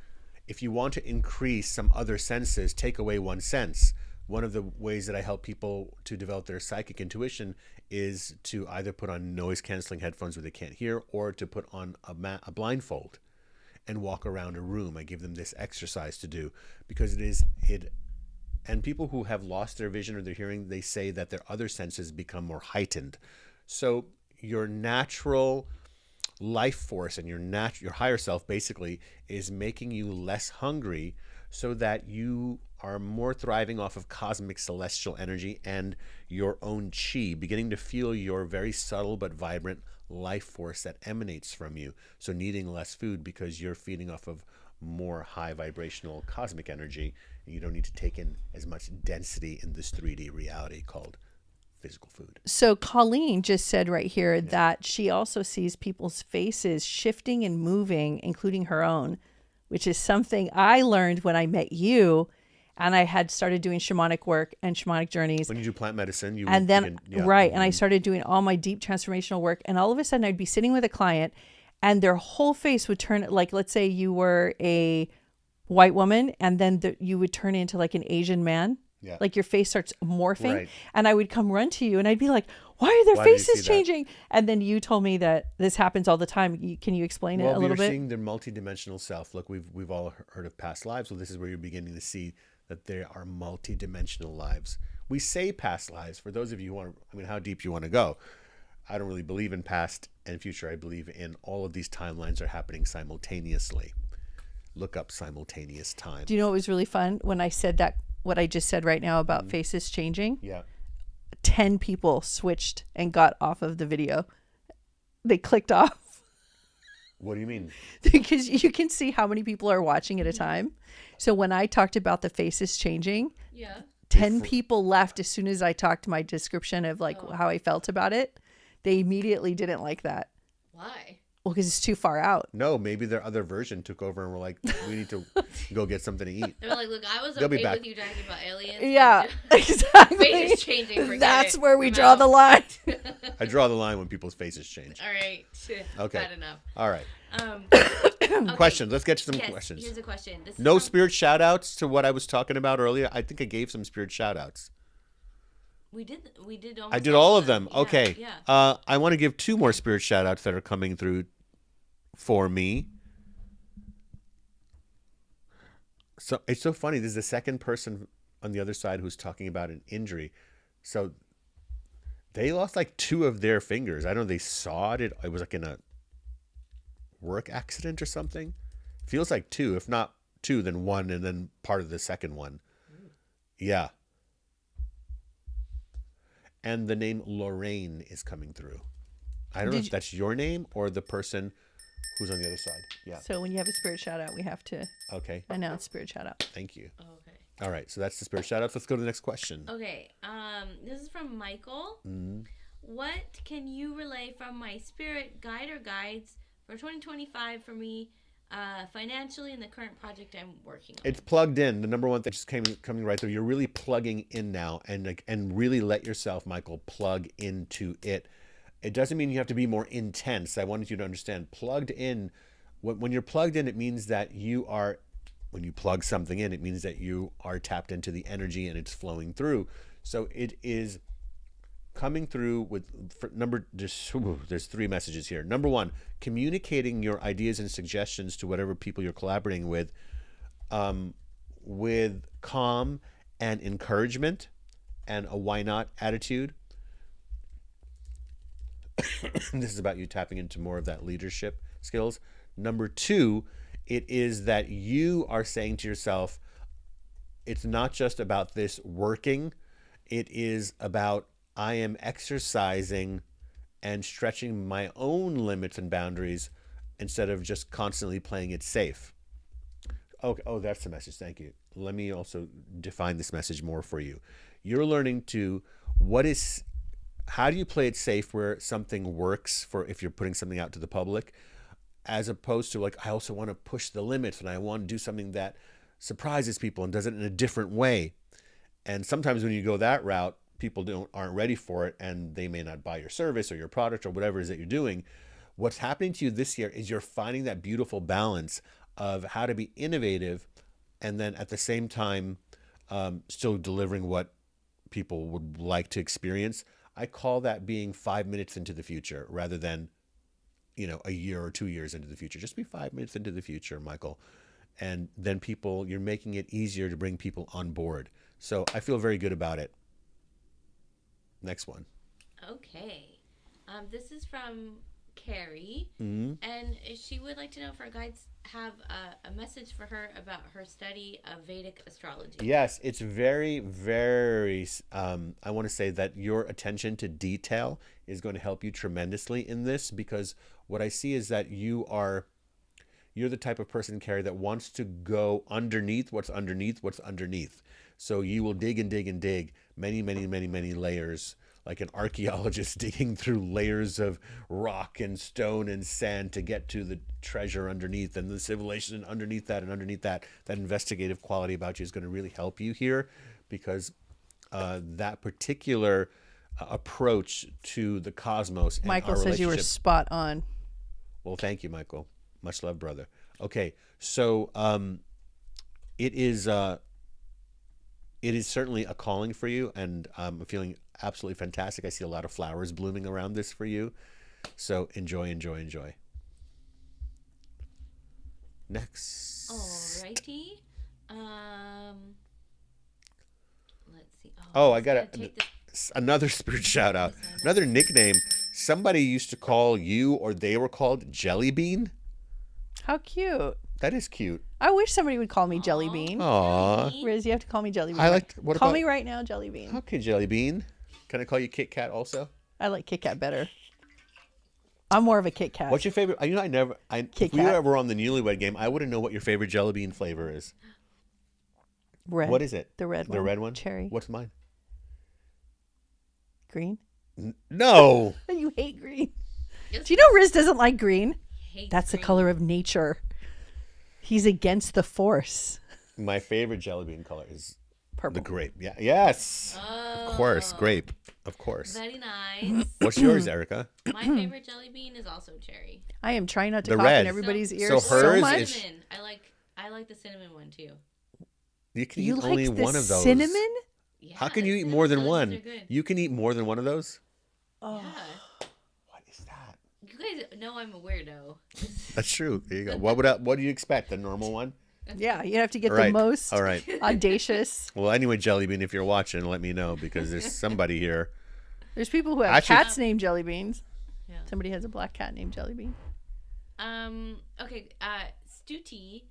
if you want to increase some other senses, take away one sense. One of the ways that I help people to develop their psychic intuition is to either put on noise canceling headphones where they can't hear, or to put on a blindfold and walk around a room. I give them this exercise to do because and people who have lost their vision or their hearing, they say that their other senses become more heightened. So your natural life force and your higher self basically is making you less hungry so that you are more thriving off of cosmic celestial energy and your own chi, beginning to feel your very subtle but vibrant life force that emanates from you. So needing less food because you're feeding off of more high vibrational cosmic energy, and you don't need to take in as much density in this 3D reality called physical food. So Colleen just said right here that she also sees people's faces shifting and moving, including her own, which is something I learned when I met you and I had started doing shamanic work and shamanic journeys. When you do plant medicine, and I started doing all my deep transformational work, and all of a sudden I'd be sitting with a client and their whole face would turn, like, let's say you were a white woman and then you would turn into like an Asian man. Yeah. Like your face starts morphing, Right. and I would come run to you and I'd be like, why are their Why did you faces see that? changing? And then you told me that this happens all the time. Can you explain it a little Well, bit? we're seeing their multidimensional self. Look, we've all heard of past lives. Well, this is where you're beginning to see that there are multidimensional lives. We say past lives. For those of you who want, how deep you want to go. I don't really believe in past and future. I believe in all of these timelines are happening simultaneously. Look up simultaneous time. Do you know what was really fun? When I said that, what I just said right now about faces changing, Yeah. 10 people switched and got off of the video. They clicked off. What do you mean? Because you can see how many people are watching at a time. So when I talked about the faces changing, 10 people left as soon as I talked my description of like how I felt about it. They immediately didn't like that. Why? Well, because it's too far out. No, maybe their other version took over and we're like, we need to go get something to eat. They're like, look, I was They'll be okay back. with you talking about aliens. Yeah, but exactly. Faces changing. Forget That's it. where we I'm draw out. the line. I draw the line when people's faces change. All right. Okay. Bad enough. All right. Okay. Questions. Let's get to some Yes, questions. here's a question. This is No from- spirit shout outs to what I was talking about earlier. I think I gave some spirit shout outs. We did. I did all of them. Yeah, Okay. Yeah. I want to give 2 more spirit shout outs that are coming through for me. So it's so funny. There's the second person on the other side who's talking about an injury. So they lost like 2 of their fingers. I don't know. They sawed it. It was like in a work accident or something. Feels like 2. If not 2, then 1, and then part of the second one. Yeah. And the name Lorraine is coming through. I don't know if that's your name or the person who's on the other side. Yeah. So when you have a spirit shout out, we have to Okay. announce spirit shout out. Thank you. Okay. All right. So that's the spirit shout outs. Let's go to the next question. Okay. This is from Michael. What can you relay from my spirit guide or guides for 2025 for me financially in the current project I'm working on? It's plugged in. The number one thing just coming right through. You're really plugging in now, and really let yourself, Michael, plug into it. It doesn't mean you have to be more intense. I wanted you to understand. Plugged in. When you're plugged in, it means that you are. When you plug something in, it means that you are tapped into the energy and it's flowing through. So it is coming through with there's 3 messages here. Number 1, communicating your ideas and suggestions to whatever people you're collaborating with with calm and encouragement and a why not attitude. This is about you tapping into more of that leadership skills. Number 2, it is that you are saying to yourself, it's not just about this working. It is about I am exercising and stretching my own limits and boundaries instead of just constantly playing it safe. Okay. Oh, that's the message. Thank you. Let me also define this message more for you. You're learning how do you play it safe where something works for if you're putting something out to the public, as opposed to like, I also want to push the limits and I want to do something that surprises people and does it in a different way. And sometimes when you go that route, people aren't ready for it and they may not buy your service or your product or whatever it is that you're doing. What's happening to you this year is you're finding that beautiful balance of how to be innovative and then at the same time still delivering what people would like to experience. I call that being 5 minutes into the future rather than, a year or 2 years into the future. Just be 5 minutes into the future, Michael. And then you're making it easier to bring people on board. So I feel very good about it. Next one. Okay. This is from Carrie. Mm-hmm. And she would like to know if our guides have a message for her about her study of Vedic astrology. Yes, it's very, very, I want to say that your attention to detail is going to help you tremendously in this, because what I see is that you're the type of person, Carrie, that wants to go underneath what's underneath. So you will dig and dig and dig many, many, many, many layers, like an archaeologist digging through layers of rock and stone and sand to get to the treasure underneath and the civilization underneath that and underneath that. That investigative quality about you is going to really help you here, because that particular approach to the cosmos and Michael our says you were relationship. spot on. Well, thank you, Michael. Much love, brother. Okay, so it is certainly a calling for you, and I'm feeling absolutely fantastic. I see a lot of flowers blooming around this for you. So enjoy, enjoy, enjoy. Next. Alrighty. Let's see. I got another spirit shout out. Another nickname. Somebody used to call you, or they were called Jelly Bean. How cute. That is cute. I wish somebody would call me Jelly Bean. Aw. Riz, you have to call me Jelly Bean. Call me right now, Jelly Bean. Okay, Jelly Bean. Can I call you Kit Kat also? I like Kit Kat better. I'm more of a Kit Kat. What's your favorite? If we were ever on the Newlywed Game, I wouldn't know what your favorite Jelly Bean flavor is. Red. What is it? The red one. The red one? Cherry. What's mine? Green. No. You hate green. Do you know Riz doesn't like green? That's the color of nature. He's against the force. My favorite Jelly Bean color is Purple. the grape. Yeah. Yes. Of course. Grape. Of course. Very nice. What's yours, Erica? My favorite jelly bean is also cherry. I am trying not to The cough red. in everybody's ears So hers much. is- Cinnamon. I like the cinnamon one too. You can You eat like only the one of those. cinnamon? Yeah, How can you eat cinnamon more than jelly one? beans are good. You can eat more than one of those? Oh. Yeah. What is that? You guys know I'm a weirdo. That's true. There you go. What do you expect? The normal one? Yeah, you have to get All the right. most All right. audacious. Well, anyway, Jelly Bean, if you're watching, let me know, because there's somebody here. There's people who have Actually- cats named Jelly Beans. Yeah. Somebody has a black cat named Jelly Bean. Okay. Stuti,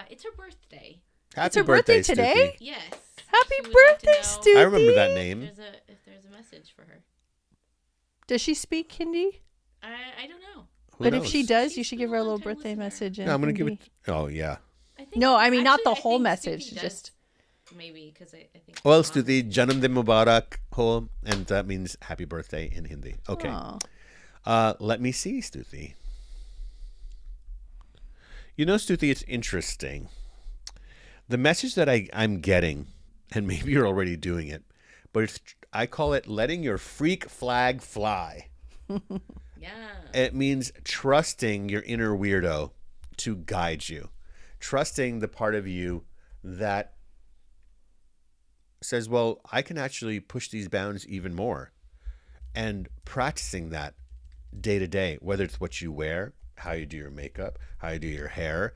it's her birthday. Happy It's her birthday Stuti. today? Yes. Happy She would like to birthday, know Stu. I remember that name. If there's a message for her. Does she speak Hindi? I don't know. Who But knows? if she does, She's you should been give her a a little long-time birthday listener. message. In No, I'm going to give Hindi. it. Oh, yeah. I think, No, I mean, not the I whole think message, Stuti does, just- maybe because I think. Well, her mom- Stuti, Janam Din Mubarak ho, and that means happy birthday in Hindi. Okay. Aw. Let me see, Stuti. You know, Stuti, it's interesting. The message that I'm getting, and maybe you're already doing it, but I call it letting your freak flag fly. Yeah. It means trusting your inner weirdo to guide you. Trusting the part of you that says, well, I can actually push these bounds even more. And practicing that day to day, whether it's what you wear, how you do your makeup, how you do your hair,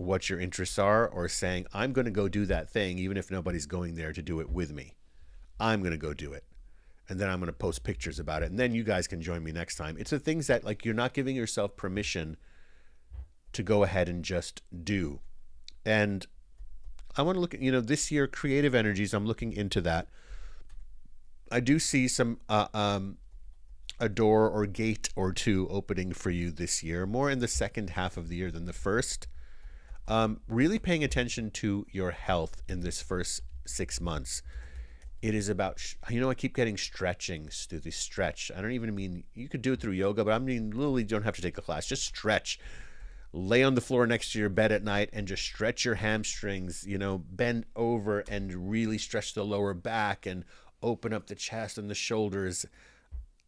what your interests are, or saying, I'm going to go do that thing, even if nobody's going there to do it with me. I'm going to go do it. And then I'm going to post pictures about it. And then you guys can join me next time. It's the things that, like, you're not giving yourself permission to go ahead and just do. And I want to look at, this year, creative energies, I'm looking into that. I do see some, a door or gate or two opening for you this year, more in the second half of the year than the first. Really paying attention to your health in this first 6 months. It is about, I keep getting stretching, Stuthi, stretch. I don't even mean, you could do it through yoga, but I mean, literally, you don't have to take a class. Just stretch. Lay on the floor next to your bed at night and just stretch your hamstrings, bend over and really stretch the lower back and open up the chest and the shoulders.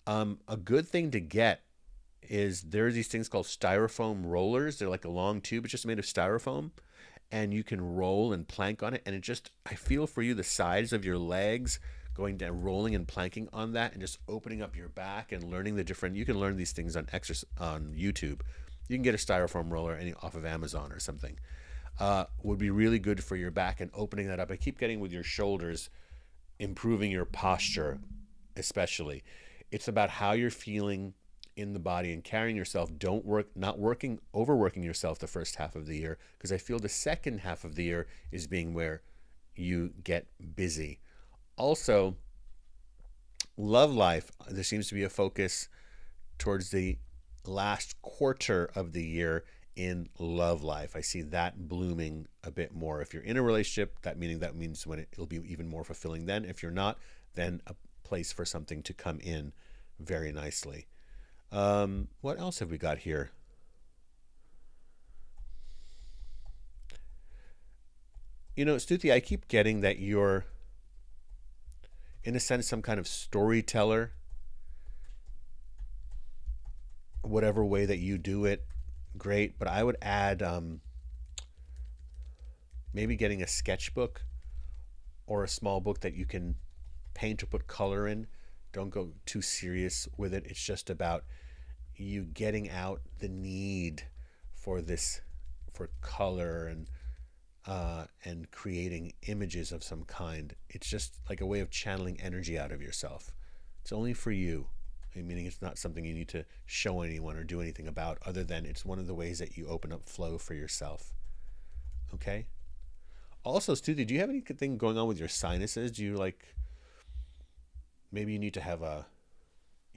A good thing to get is there are these things called styrofoam rollers. They're like a long tube. It's just made of styrofoam. And you can roll and plank on it. And I feel for you the sides of your legs going down, rolling and planking on that, and just opening up your back and learning you can learn these things on YouTube. You can get a styrofoam roller off of Amazon or something. Would be really good for your back and opening that up. I keep getting with your shoulders, improving your posture, especially. It's about how you're feeling in the body and carrying yourself. Overworking yourself the first half of the year, because I feel the second half of the year is being where you get busy. Also, love life. There seems to be a focus towards the last quarter of the year in love life. I see that blooming a bit more. If you're in a relationship, that means when it'll be even more fulfilling then. If you're not, then a place for something to come in very nicely. What else have we got here? Stuti, I keep getting that you're, in a sense, some kind of storyteller. Whatever way that you do it, great. But I would add maybe getting a sketchbook or a small book that you can paint or put color in. Don't go too serious with it. It's just about you getting out the need for color and creating images of some kind. It's just like a way of channeling energy out of yourself. It's only for you. Meaning it's not something you need to show anyone or do anything about, other than it's one of the ways that you open up flow for yourself. Okay? Also, Stuti, do you have anything going on with your sinuses? Do you maybe you need to have a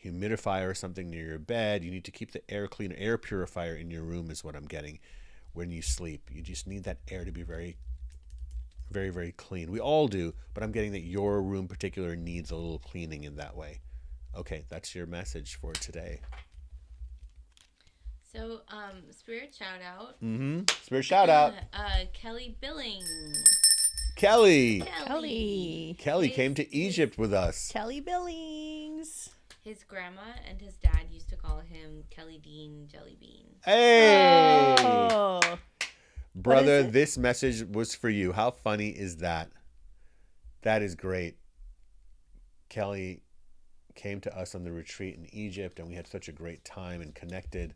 humidifier or something near your bed? You need to keep the air clean. Air purifier in your room is what I'm getting when you sleep. You just need that air to be very, very, very clean. We all do, but I'm getting that your room particular needs a little cleaning in that way. Okay, that's your message for today. So, spirit shout out. Spirit shout out. Kelly Billings. Kelly came to Egypt with us. Kelly Billings. His grandma and his dad used to call him Kelly Dean Jellybean. Hey! Oh. Brother, this message was for you. How funny is that? That is great. Kelly came to us on the retreat in Egypt, and we had such a great time and connected.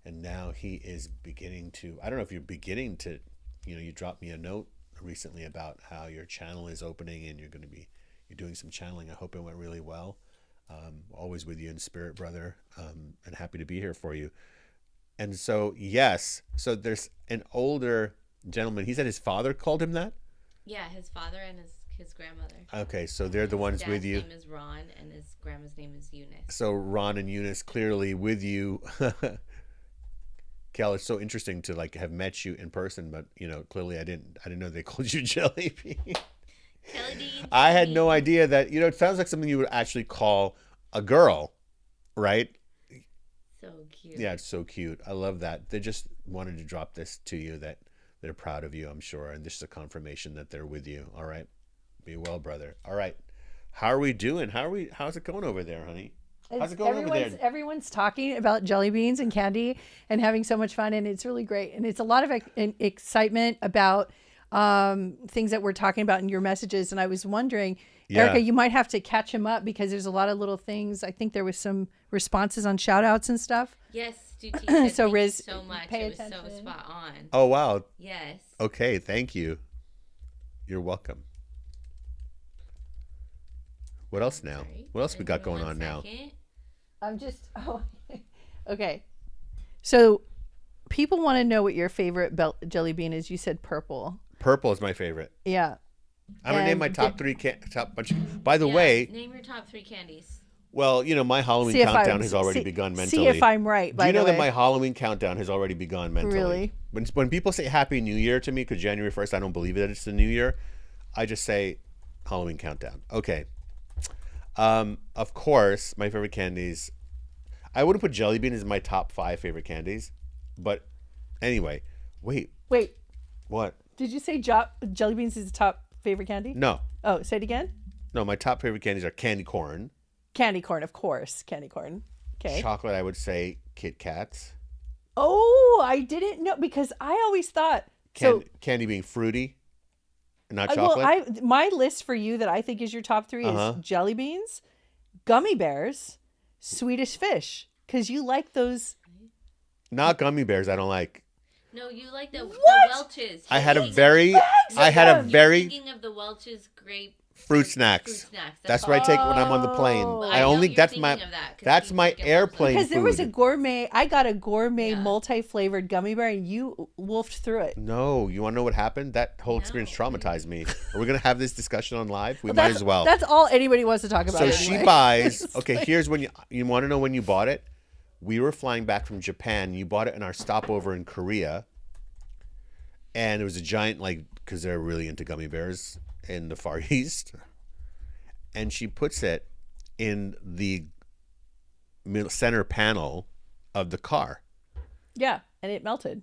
And now he is beginning to, I don't know if you're beginning to, you dropped me a note recently about how your channel is opening and you're doing some channeling. I hope it went really well. Always with you in spirit, brother, and happy to be here for you. And so, yes, so there's an older gentleman. He said his father called him that? Yeah, his father and his grandmother. Okay, so they're the ones with you. His name is Ron, and his grandma's name is Eunice. So Ron and Eunice clearly with you. Kel, it's so interesting to have met you in person, but clearly I didn't know they called you Jellybean. I had no idea that, it sounds like something you would actually call a girl, right? So cute. Yeah, it's so cute. I love that. They just wanted to drop this to you, that they're proud of you, I'm sure. And this is a confirmation that they're with you. All right. Be well, brother. All right. How are we doing? How's it going over there, honey? How's it going over there? Everyone's talking about jelly beans and candy and having so much fun, and it's really great. And it's a lot of excitement about things that we're talking about in your messages. And I was wondering, Yeah. Erica, you might have to catch him up because there's a lot of little things. I think there was some responses on shout outs and stuff. Yes, Stuti said So, thank Riz, you so much. pay It was so attention. spot on. Oh, wow. Yes. Okay. Thank you. You're welcome. What else now? Sorry. What else we got Give me going one on now? second. I'm just, okay. So people want to know what your favorite jelly bean is. You said purple. Purple is my favorite. Yeah. I'm gonna name And my top three top bunch. By the Yeah, way, name your top 3 candies. well, you know, my Halloween See if countdown I'm- has already see- begun mentally. See if I'm right, Do by you know the that my way. Halloween countdown has already begun mentally? Really? When people say Happy New Year to me, because January 1st, I don't believe that it's the New Year. I just say Halloween countdown. Okay. Of course, my favorite candies. I wouldn't put jelly bean as my top 5 favorite candies, but anyway, wait, Wait, what? did you say jelly beans is the top favorite candy? No, Oh, say it again. no, my top favorite candies are candy corn, Candy corn, of course. Candy corn. Okay. chocolate. I would say Kit Kats, Oh, I didn't know because I always thought so. candy being fruity, not Well, chocolate. my list for you that I think is your top 3 Uh-huh. is jelly beans, gummy bears, Swedish fish, because you like those. Not gummy bears. I don't like. No, you like the What? Welch's. I had a You're very, I had a them. very thinking of the Welch's grape fruit snacks. Fruit snacks. That's what I take when I'm on the plane. Oh. I I know only you're that's thinking my of that, 'cause that's you my get airplane Because there was a food. gourmet, I got a gourmet Yeah. multi-flavored gummy bear, and you wolfed through it. No, you want to know what happened? That whole experience No. traumatized me. Are we gonna have this discussion on live? We might That's, as well. That's all anybody wants to talk about. So anyway. she buys. Okay, here's when you want to know when you bought it. We were flying back from Japan. You bought it in our stopover in Korea, and it was a giant, like, because they're really into gummy bears in the Far East. And she puts it in the center panel of the car. Yeah, and it melted.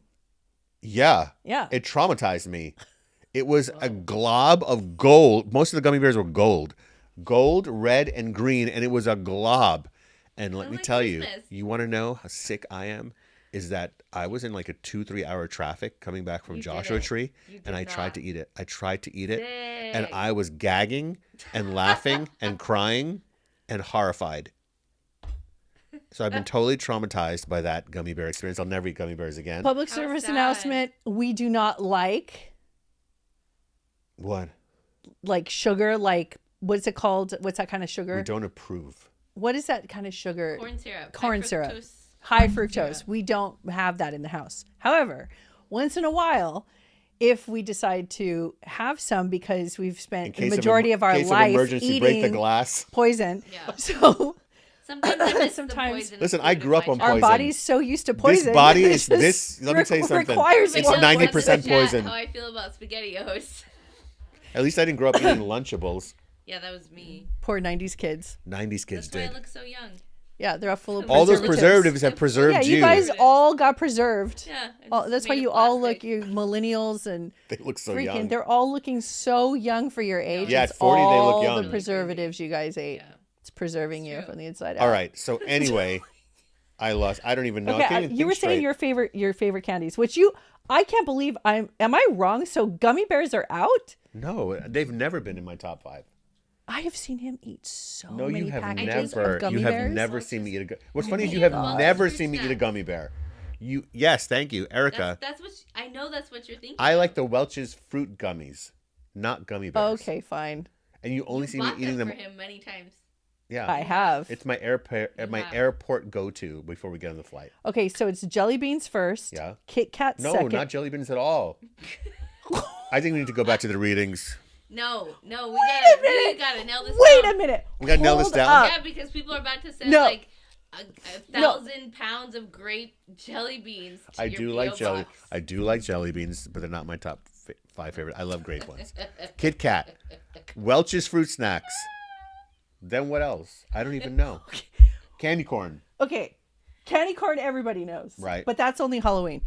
Yeah. Yeah. It traumatized me. It was a glob of gold. Most of the gummy bears were gold, red, and green, and it was a glob. And let me like tell Christmas. you want to know how sick I am? Is that I was in like a 2-3 hour traffic coming back from You did Joshua it. Tree, You and I did tried not. to eat it. I tried to eat it, and Sick. I was gagging and laughing and crying and horrified. So I've been totally traumatized by that gummy bear experience. I'll never eat gummy bears again. Public How service sad. announcement: we do not like What? sugar. Like, what's it called? What's that kind of We sugar? don't approve. What is that kind of sugar? Corn syrup. Corn high syrup. fructose High corn fructose. syrup. We don't have that in the house. However, once in a while, if we decide to have some because we've In spent the case majority of our case life of emergency, break the eating glass. poison, Yeah. so Sometimes I miss Sometimes- the poison. Listen, I grew up on our poison. body's so used to poison. This body it is just this. Let me tell you something. Requires It's more 90% poison. poison. How I feel about SpaghettiOs. At least I didn't grow up eating Lunchables. Yeah, that was me. Poor '90s kids. 90s kids That's why I did. look so young. Yeah, they're all full of All those preservatives have preserved Yeah, you. you guys all got preserved. Yeah. I Oh, just that's why made you of all plastic. look, you millennials and They look so freaking, young. they're all looking so young for your age. Yeah, It's at 40 they look all young. the preservatives you guys ate. Yeah. It's preserving It's you true. from the inside out. All right. So anyway, I lost. I don't even know. I Okay, can't even you were think saying straight. your favorite candies, which I can't believe am I wrong? So gummy bears are out? No, they've never been in my top 5. I have seen him eat so No, many you have packages never. of gummy You have bears. never seen me eat a. What's I funny is think you have Welch's never fruit seen me eat a snack. gummy bear. Yes, thank you, Erica. That's what I know. That's what you're thinking. I of. like the Welch's fruit gummies, not gummy bears. Okay, fine. And you only You see me bought eating them. for him many times. Yeah. I have. It's my airport have. airport go to before we get on the flight. Okay, so it's jelly beans first. Yeah. Kit Kat No, second. not jelly beans at all. I think we need to go back to the readings. No, we a gotta minute. nail this. Wait down. a minute. We gotta nail this Hold down. up. Yeah, because people are about to send No. like a 1,000 pounds of grape jelly beans. To I your do like P.O. jelly. box. I do like jelly beans, but they're not my top 5 favorite. I love grape ones. Kit Kat, Welch's fruit snacks. Then what else? I don't even know. Candy corn. Okay, candy corn everybody knows. Right. But that's only Halloween.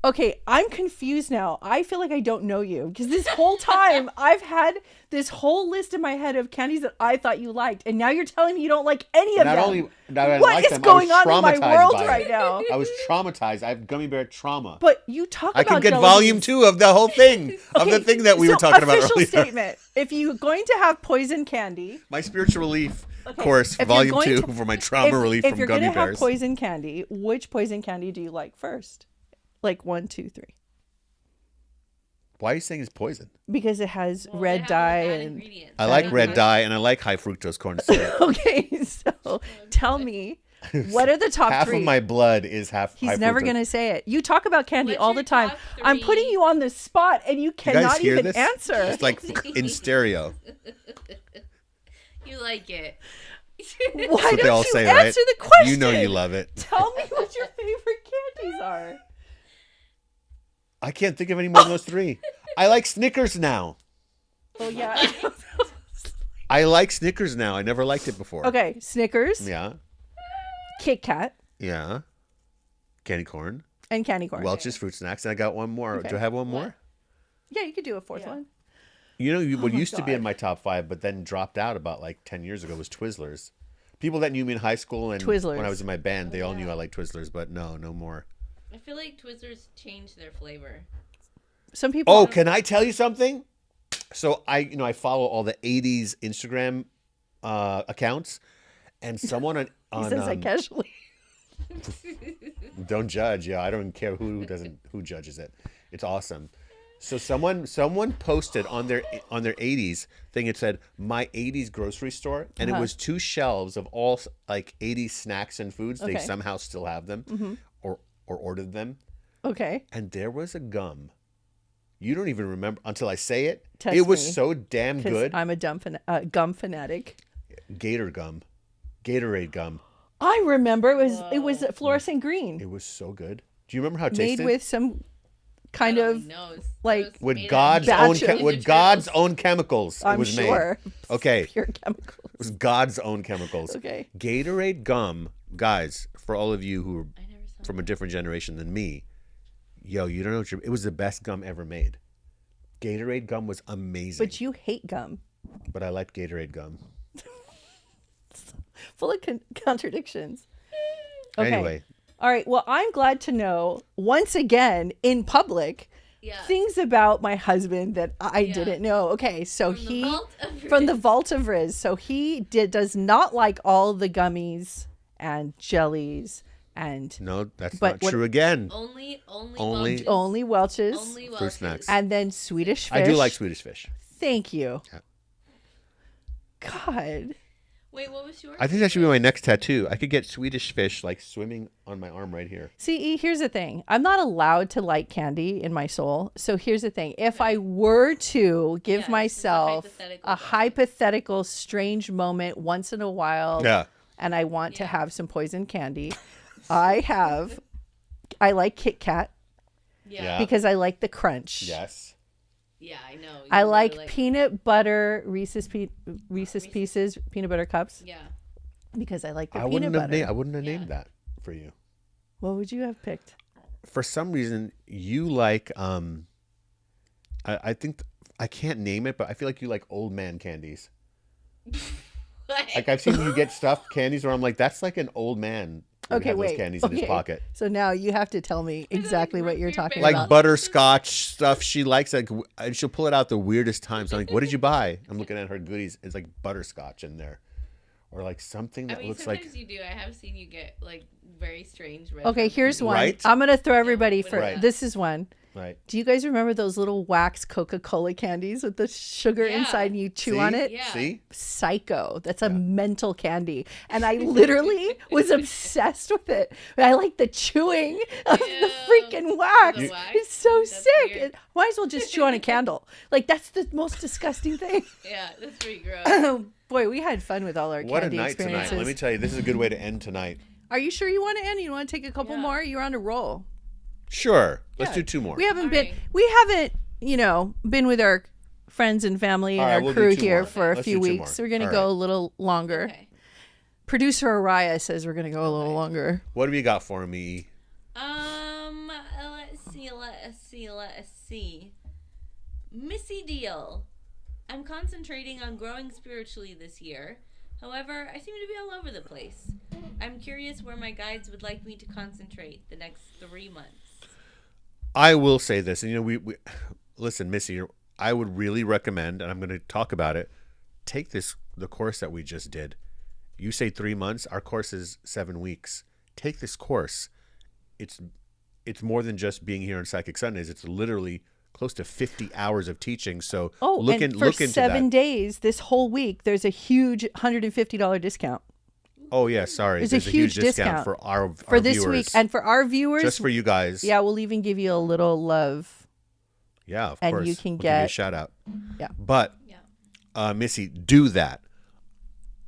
Okay, I'm confused now. I feel like I don't know you because this whole time I've had this whole list in my head of candies that I thought you liked, and now you're telling me you don't like any of Not them. only that I What like is them, going I was on in my traumatized world by right it. now? I was traumatized. I have gummy bear trauma. But you talk I about can get jelly volume beans. 2 of the whole thing, of the thing that we were talking about official earlier. statement. If you're going to have poison candy, My spiritual relief course, if you're volume going 2 to- for my trauma relief if from you're gummy gonna have bears. poison candy, which poison candy do you like first? Like 1, 2, 3. Why are you saying it's poison? Because it has Well, red they have dye bad and ingredients. I like red ingredients. dye and I like high fructose corn syrup. okay. So tell me, what are the top Half 3? of my blood is half high He's never fructose. gonna say it. You talk about candy What's all your the time. top I'm 3? putting you on the spot, and you You guys cannot hear even this? answer. It's like in stereo. You like it. Why That's what don't they all you say, answer right? the question? You know you love it. Tell me what your favorite candies are. I can't think of any more than those 3. I like Snickers now. Oh yeah. I like Snickers now. I never liked it before. Okay, Snickers, Yeah. Kit Kat, Yeah. Candy corn. and candy corn. Welch's fruit snacks. And I got one more. Okay. Do I have one more? Yeah, you could do a fourth one. You know, what my used to be in God. my top 5, but then dropped out about like 10 years ago was Twizzlers. People that knew me in high school and Twizzlers. when I was in my band, they all knew I liked Twizzlers, but no more. I feel like Twizzlers changed their flavor. Some people. Oh, can I tell you something? So I follow all the 80s Instagram accounts, and someone he on says that casually. don't judge. Yeah, I don't care who judges it. It's awesome. So someone posted on their 80s thing. It said my 80s grocery store, and it was 2 shelves of all like 80s snacks and foods. They Okay. somehow still have them, or ordered them. Okay. And there was a gum. You don't even remember until I say it. Test it was me, so damn 'Cause good. I'm a gum fanatic. Gatorade gum. I remember it was fluorescent green, It was so good. Do you remember how it made tasted? with some kind of like- with God's own chemicals. I'm it was sure made. Okay, pure chemicals. it was God's own chemicals. Okay. Gatorade gum, guys. For all of you who are I never saw from a different generation than me, yo, you don't know what it was the best gum ever made. Gatorade gum was amazing. But you hate gum. But I liked Gatorade gum. Full of contradictions. Okay. Anyway, All right. Well, I'm glad to know once again in public Yeah. things about my husband that I didn't know. Okay, so From the vault of from the Riz. vault of Riz. So he does not like all the gummies and jellies and no, that's But not what- true again. Only Only- only Welch's Only Fruit Welch's. snacks. and then Swedish fish. I do like Swedish fish. Thank you. Yeah. God. Wait, what was yours? I think that should be my next tattoo. I could get Swedish fish like swimming on my arm right here. See, here's the thing. I'm not allowed to like candy in my soul. So here's the thing. If I were to give Yeah, this is a myself hypothetical a thing. hypothetical strange moment once in a while, Yeah. and I want to Yeah. have some poison candy, I like Kit Kat Yeah. Yeah. because I like the crunch. Yes. Yeah, I know. You I really like peanut butter Reese's Pieces peanut butter cups Yeah. because I like the I peanut wouldn't have butter. I wouldn't have Yeah. named that for you. What would you have picked? For some reason, you like I think I can't name it, but I feel like you like old man candies. Like I've seen you get stuffed candies where I'm like, that's like an old man. Would Okay, have wait. those candies in his pocket. So now you have to tell me exactly what you're root talking beer Like about. butterscotch stuff. She likes like, and she'll pull it out the weirdest times. I'm like, what did you buy? I'm looking at her goodies. It's like butterscotch in there, or like something I that mean, looks sometimes like. you do. I have seen you get like very strange red. Okay, here's one. Right? I'm gonna throw everybody what for is that? this is one. Right. Do you guys remember those little wax Coca-Cola candies with the sugar Yeah. inside and you chew See? on it? Yeah. See? Psycho. That's a mental candy. And I literally was obsessed with it. I like the chewing of the Ew. freaking wax. The wax? It's so That's sick. weird. Might as well just chew on a candle. Like that's the most disgusting thing. Yeah, that's pretty gross. Boy, we had fun with all our What a candy night experiences. tonight. Let me tell you, this is a good way to end tonight. Are you sure you want to end? You want to take a couple Yeah. more? You're on a roll. Sure. Let's Yeah. do 2 more. We haven't All been right. been with our friends and family and All right, our we'll do crew 2 here more. for a Let's few do 2 weeks. more. We're going to All go right. a little longer. Okay. Producer Araya says we're going to go a little longer. What have you got for me? Let's see. Let's see. Missy Deal. I'm concentrating on growing spiritually this year. However, I seem to be all over the place. I'm curious where my guides would like me to concentrate the next 3 months. I will say this, and we listen, Missy, I would really recommend, and I'm going to talk about it, take the course that we just did. You say 3 months, our course is 7 weeks. Take this course. It's more than just being here on Psychic Sundays. It's literally close to 50 hours of teaching. So look into that. For 7 days, this whole week, there's a huge $150 discount. Oh yeah, sorry. There's a huge discount for our this viewers. Week, and for our viewers, just for you guys. Yeah, we'll even give you a little love. Yeah, of and course. You can we'll give you get a shout out. Yeah, but Missy, do that.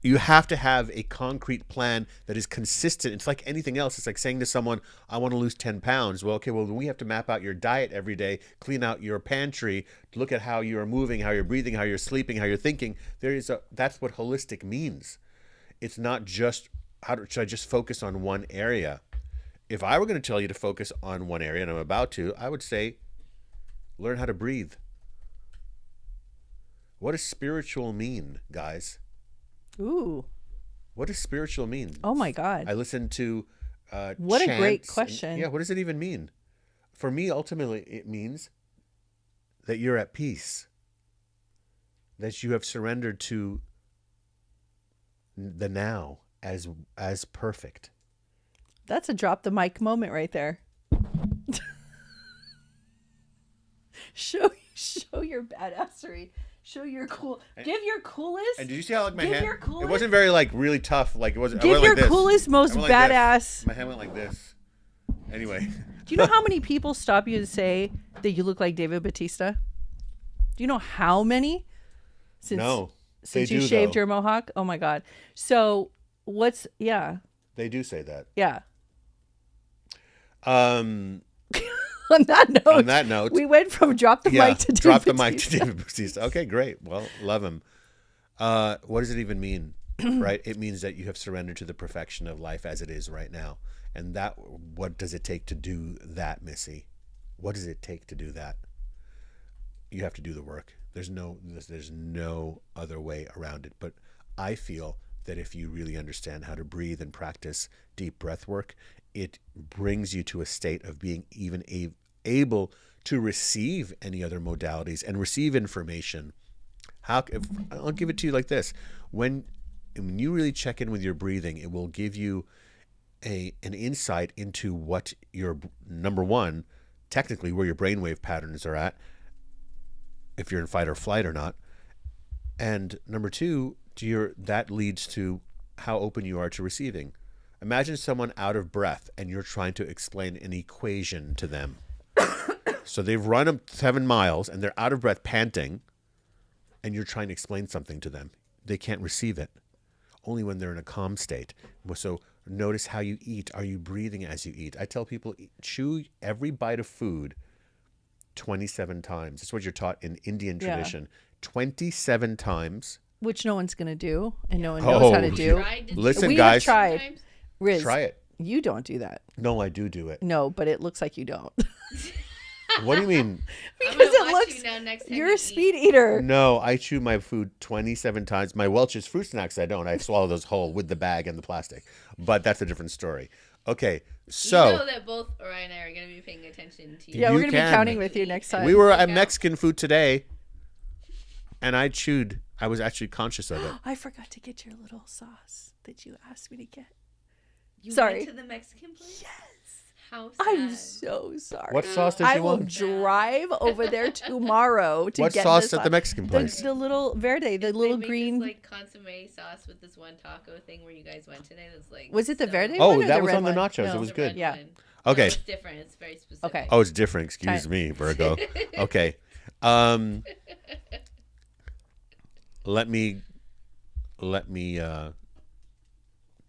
You have to have a concrete plan that is consistent. It's like anything else. It's like saying to someone, I want to lose 10 pounds. Well, okay, well, we have to map out your diet every day, clean out your pantry, look at how you're moving, how you're breathing, how you're sleeping, how you're thinking. That's what holistic means. It's not just, should I just focus on one area? If I were going to tell you to focus on one area, and I'm about to, I would say, learn how to breathe. What does spiritual mean, guys? Ooh. What does spiritual mean? Oh my God. I listened to what a great chants question. What does it even mean? For me, ultimately, it means that you're at peace, that you have surrendered to the now as perfect. That's a drop the mic moment right there. Show your badassery. Show your cool. Give your coolest. And did you see how my hand? Your coolest, it wasn't very really tough. It wasn't. Give I went your like this. coolest, most like badass. This. My hand went like this. Anyway. Do you know how many people stop you to say that you look like David Bautista? Do you know how many? Since you shaved your mohawk. Oh my God. So They do say that. Yeah. On that note, we went from drop the mic to David Bautista. Okay, great. Well, love him. What does it even mean? Right? It means that you have surrendered to the perfection of life as it is right now. And what does it take to do that, Missy? What does it take to do that? You have to do the work. There's no other way around it. But I feel that if you really understand how to breathe and practice deep breath work, it brings you to a state of being even able to receive any other modalities and receive information. I'll give it to you like this. When you really check in with your breathing, it will give you an insight into what your, number one, technically where your brainwave patterns are at, if you're in fight or flight or not. And number two, that leads to how open you are to receiving. Imagine someone out of breath and you're trying to explain an equation to them. So they've run 7 miles and they're out of breath, panting, and you're trying to explain something to them. They can't receive it. Only when they're in a calm state. So notice how you eat. Are you breathing as you eat? I tell people, chew every bite of food 27 times. That's what you're taught in Indian tradition. 27 times. Which no one's going to do, and no one knows how to do. Listen, guys. We have tried. Riz, try it. You don't do that. No, I do it. No, but it looks like you don't. What do you mean? Because it looks. You're a speed eater. No, I chew my food 27 times. My Welch's fruit snacks, I don't. I swallow those whole with the bag and the plastic. But that's a different story. Okay, so. You know that both Orion and I are going to be paying attention to you. Yeah, we're going to be counting with you next time. We were at Mexican food today, and I was actually conscious of it. I forgot to get your little sauce that you asked me to get. You went to the Mexican place? Yes. How sad. I'm so sorry. What sauce did you want? I will drive over there tomorrow to what get sauce at the Mexican place? The little verde, the little green. This, consomme sauce with this one taco thing where you guys went today. It was Was it the verde one? Oh, that was on the nachos. No. It was good. Yeah. Okay. No, it's different. It's very specific. Okay. Oh, it's different. Excuse me, Virgo. Okay. Let me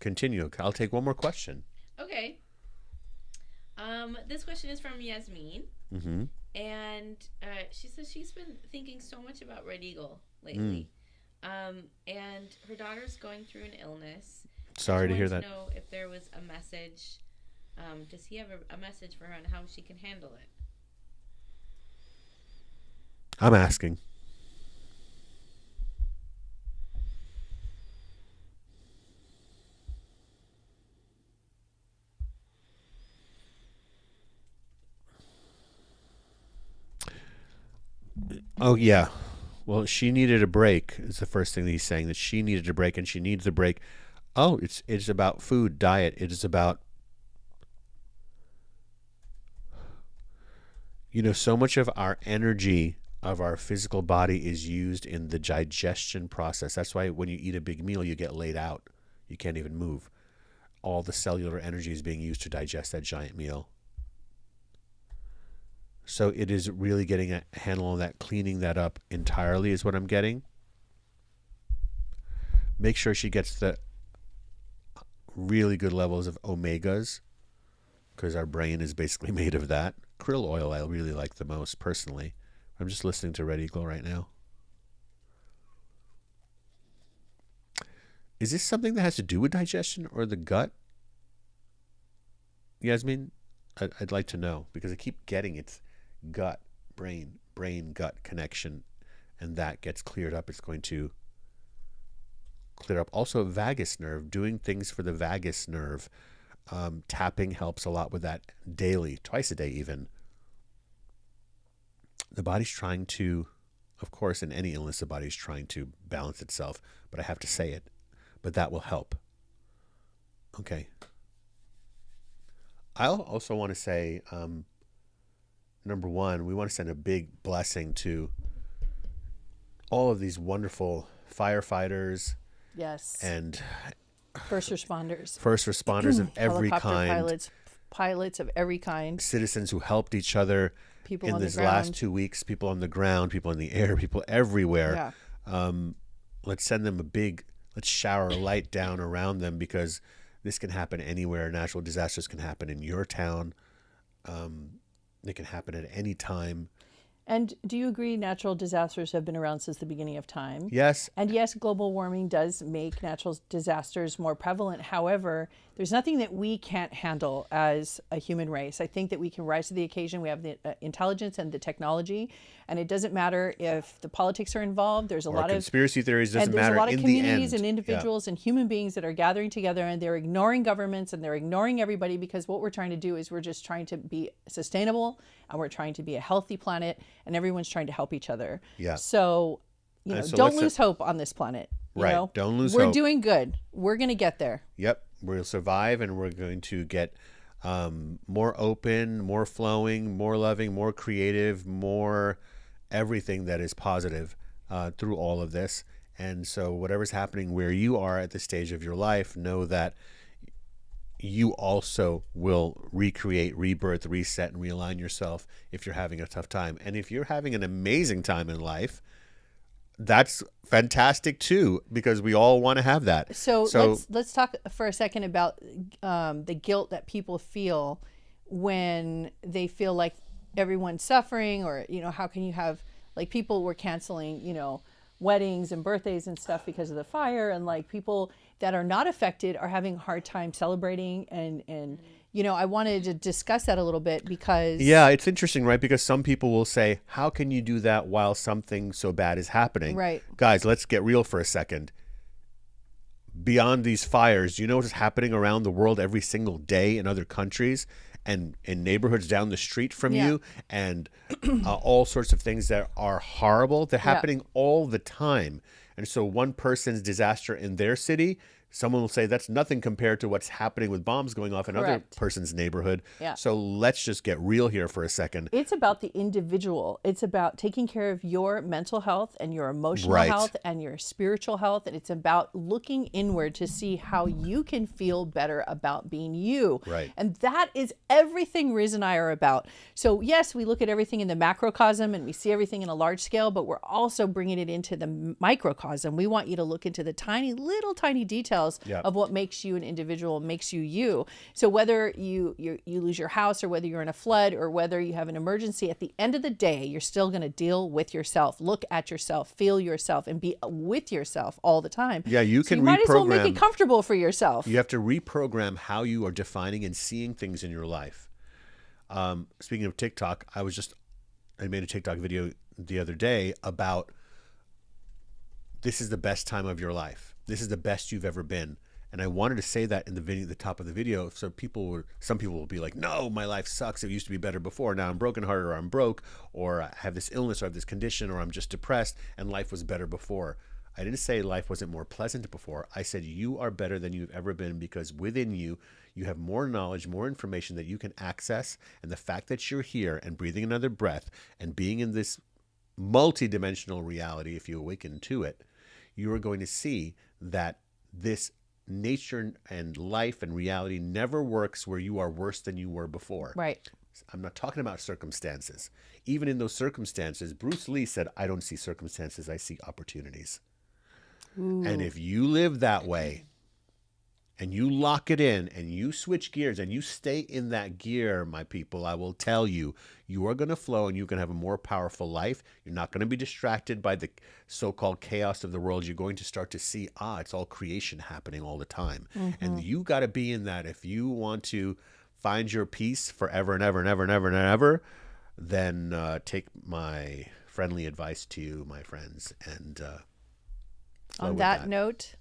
continue. I'll take one more question. Okay. This question is from Yasmin. Mm-hmm. And she says she's been thinking so much about Red Eagle lately. And her daughter's going through an illness. Sorry to hear that. I know if there was a message. Does he have a message for her on how she can handle it? I'm asking. Oh, yeah. Well, she needed a break is the first thing that he's saying, that she needed a break and she needs a break. Oh, it's about food, diet. It is about, so much of our energy of our physical body is used in the digestion process. That's why when you eat a big meal, you get laid out. You can't even move. All the cellular energy is being used to digest that giant meal. So it is really getting a handle on that, cleaning that up entirely is what I'm getting. Make sure she gets the really good levels of omegas, because our brain is basically made of that. Krill oil I really like the most personally. I'm just listening to Red Eagle right now. Is this something that has to do with digestion or the gut? Yasmin, I'd like to know, because I keep getting it's gut, brain, gut connection, and that gets cleared up. It's going to clear up. Also, vagus nerve, doing things for the vagus nerve. Tapping helps a lot with that daily, twice a day even. The body's trying to, of course, in any illness, the body's trying to balance itself, but I have to say it. But that will help. Okay. I also want to say, number one, we want to send a big blessing to all of these wonderful firefighters. Yes. And first responders. First responders of every kind. Pilots of every kind. Citizens who helped each other people in on this the ground. last 2 weeks. People on the ground, people in the air, people everywhere. Yeah. Let's send them let's shower light down around them, because this can happen anywhere. Natural disasters can happen in your town. They can happen at any time. And do you agree natural disasters have been around since the beginning of time? Yes. And yes, global warming does make natural disasters more prevalent. However, there's nothing that we can't handle as a human race. I think that we can rise to the occasion. We have the intelligence and the technology, and it doesn't matter if the politics are involved. There's a lot of conspiracy theories. Doesn't and there's matter a lot of in communities the end. and individuals and human beings that are gathering together, and they're ignoring governments and they're ignoring everybody, because what we're trying to do is we're just trying to be sustainable, and we're trying to be a healthy planet, and everyone's trying to help each other. Yeah. So, so don't lose hope on this planet. Right. Don't lose hope. We're hope. doing good. We're going to get there. Yep. We'll survive, and we're going to get more open, more flowing, more loving, more creative, more everything that is positive through all of this. And so whatever's happening where you are at this stage of your life, know that you also will recreate, rebirth, reset, and realign yourself if you're having a tough time. And if you're having an amazing time in life, that's fantastic too, because we all want to have that. So let's talk for a second about the guilt that people feel when they feel like everyone's suffering, or how can you have, like, people were canceling weddings and birthdays and stuff because of the fire, and like people that are not affected are having a hard time celebrating, and I wanted to discuss that a little bit, because it's interesting, right? Because some people will say, how can you do that while something so bad is happening? Right. Guys, let's get real for a second. Beyond these fires, do you know what's happening around the world every single day in other countries and in neighborhoods down the street from you, and all sorts of things that are horrible? They're happening all the time. And so one person's disaster in their city, someone will say that's nothing compared to what's happening with bombs going off in other person's neighborhood. Yeah. So let's just get real here for a second. It's about the individual. It's about taking care of your mental health and your emotional health and your spiritual health. And it's about looking inward to see how you can feel better about being you. Right. And that is everything Riz and I are about. So yes, we look at everything in the macrocosm and we see everything in a large scale, but we're also bringing it into the microcosm. We want you to look into the tiny details of what makes you an individual, makes you you. So whether you lose your house, or whether you're in a flood, or whether you have an emergency, at the end of the day, you're still going to deal with yourself, look at yourself, feel yourself, and be with yourself all the time. Yeah, you can might as well make reprogram. it comfortable for yourself. You have to reprogram how you are defining and seeing things in your life. Speaking of TikTok, I made a TikTok video the other day about this is the best time of your life. This is the best you've ever been. And I wanted to say that in the video, the top of the video, so some people will be like, no, my life sucks. It used to be better before. Now I'm brokenhearted, or I'm broke, or I have this illness, or I have this condition, or I'm just depressed, and life was better before. I didn't say life wasn't more pleasant before. I said you are better than you've ever been, because within you, you have more knowledge, more information that you can access. And the fact that you're here and breathing another breath and being in this multi-dimensional reality, if you awaken to it, you are going to see that this nature and life and reality never works where you are worse than you were before. Right. I'm not talking about circumstances. Even in those circumstances, Bruce Lee said, I don't see circumstances, I see opportunities. Ooh. And if you live that way and you lock it in and you switch gears and you stay in that gear, my people, I will tell you, you are going to flow and you're going to have a more powerful life. You're not going to be distracted by the so-called chaos of the world. You're going to start to see, it's all creation happening all the time. And you got to be in that. If you want to find your peace forever and ever and ever and ever and ever, then take my friendly advice to you, my friends. And on that note,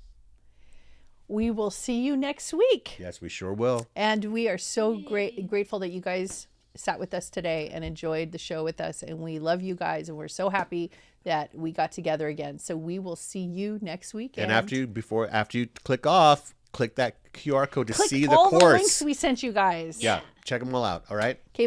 we will see you next week. Yes, we sure will. And we are so grateful that you guys sat with us today and enjoyed the show with us. And we love you guys. And we're so happy that we got together again. So we will see you next week. And after you click off, click that QR code to see the all course. the links we sent you guys. Yeah, check them all out. All right.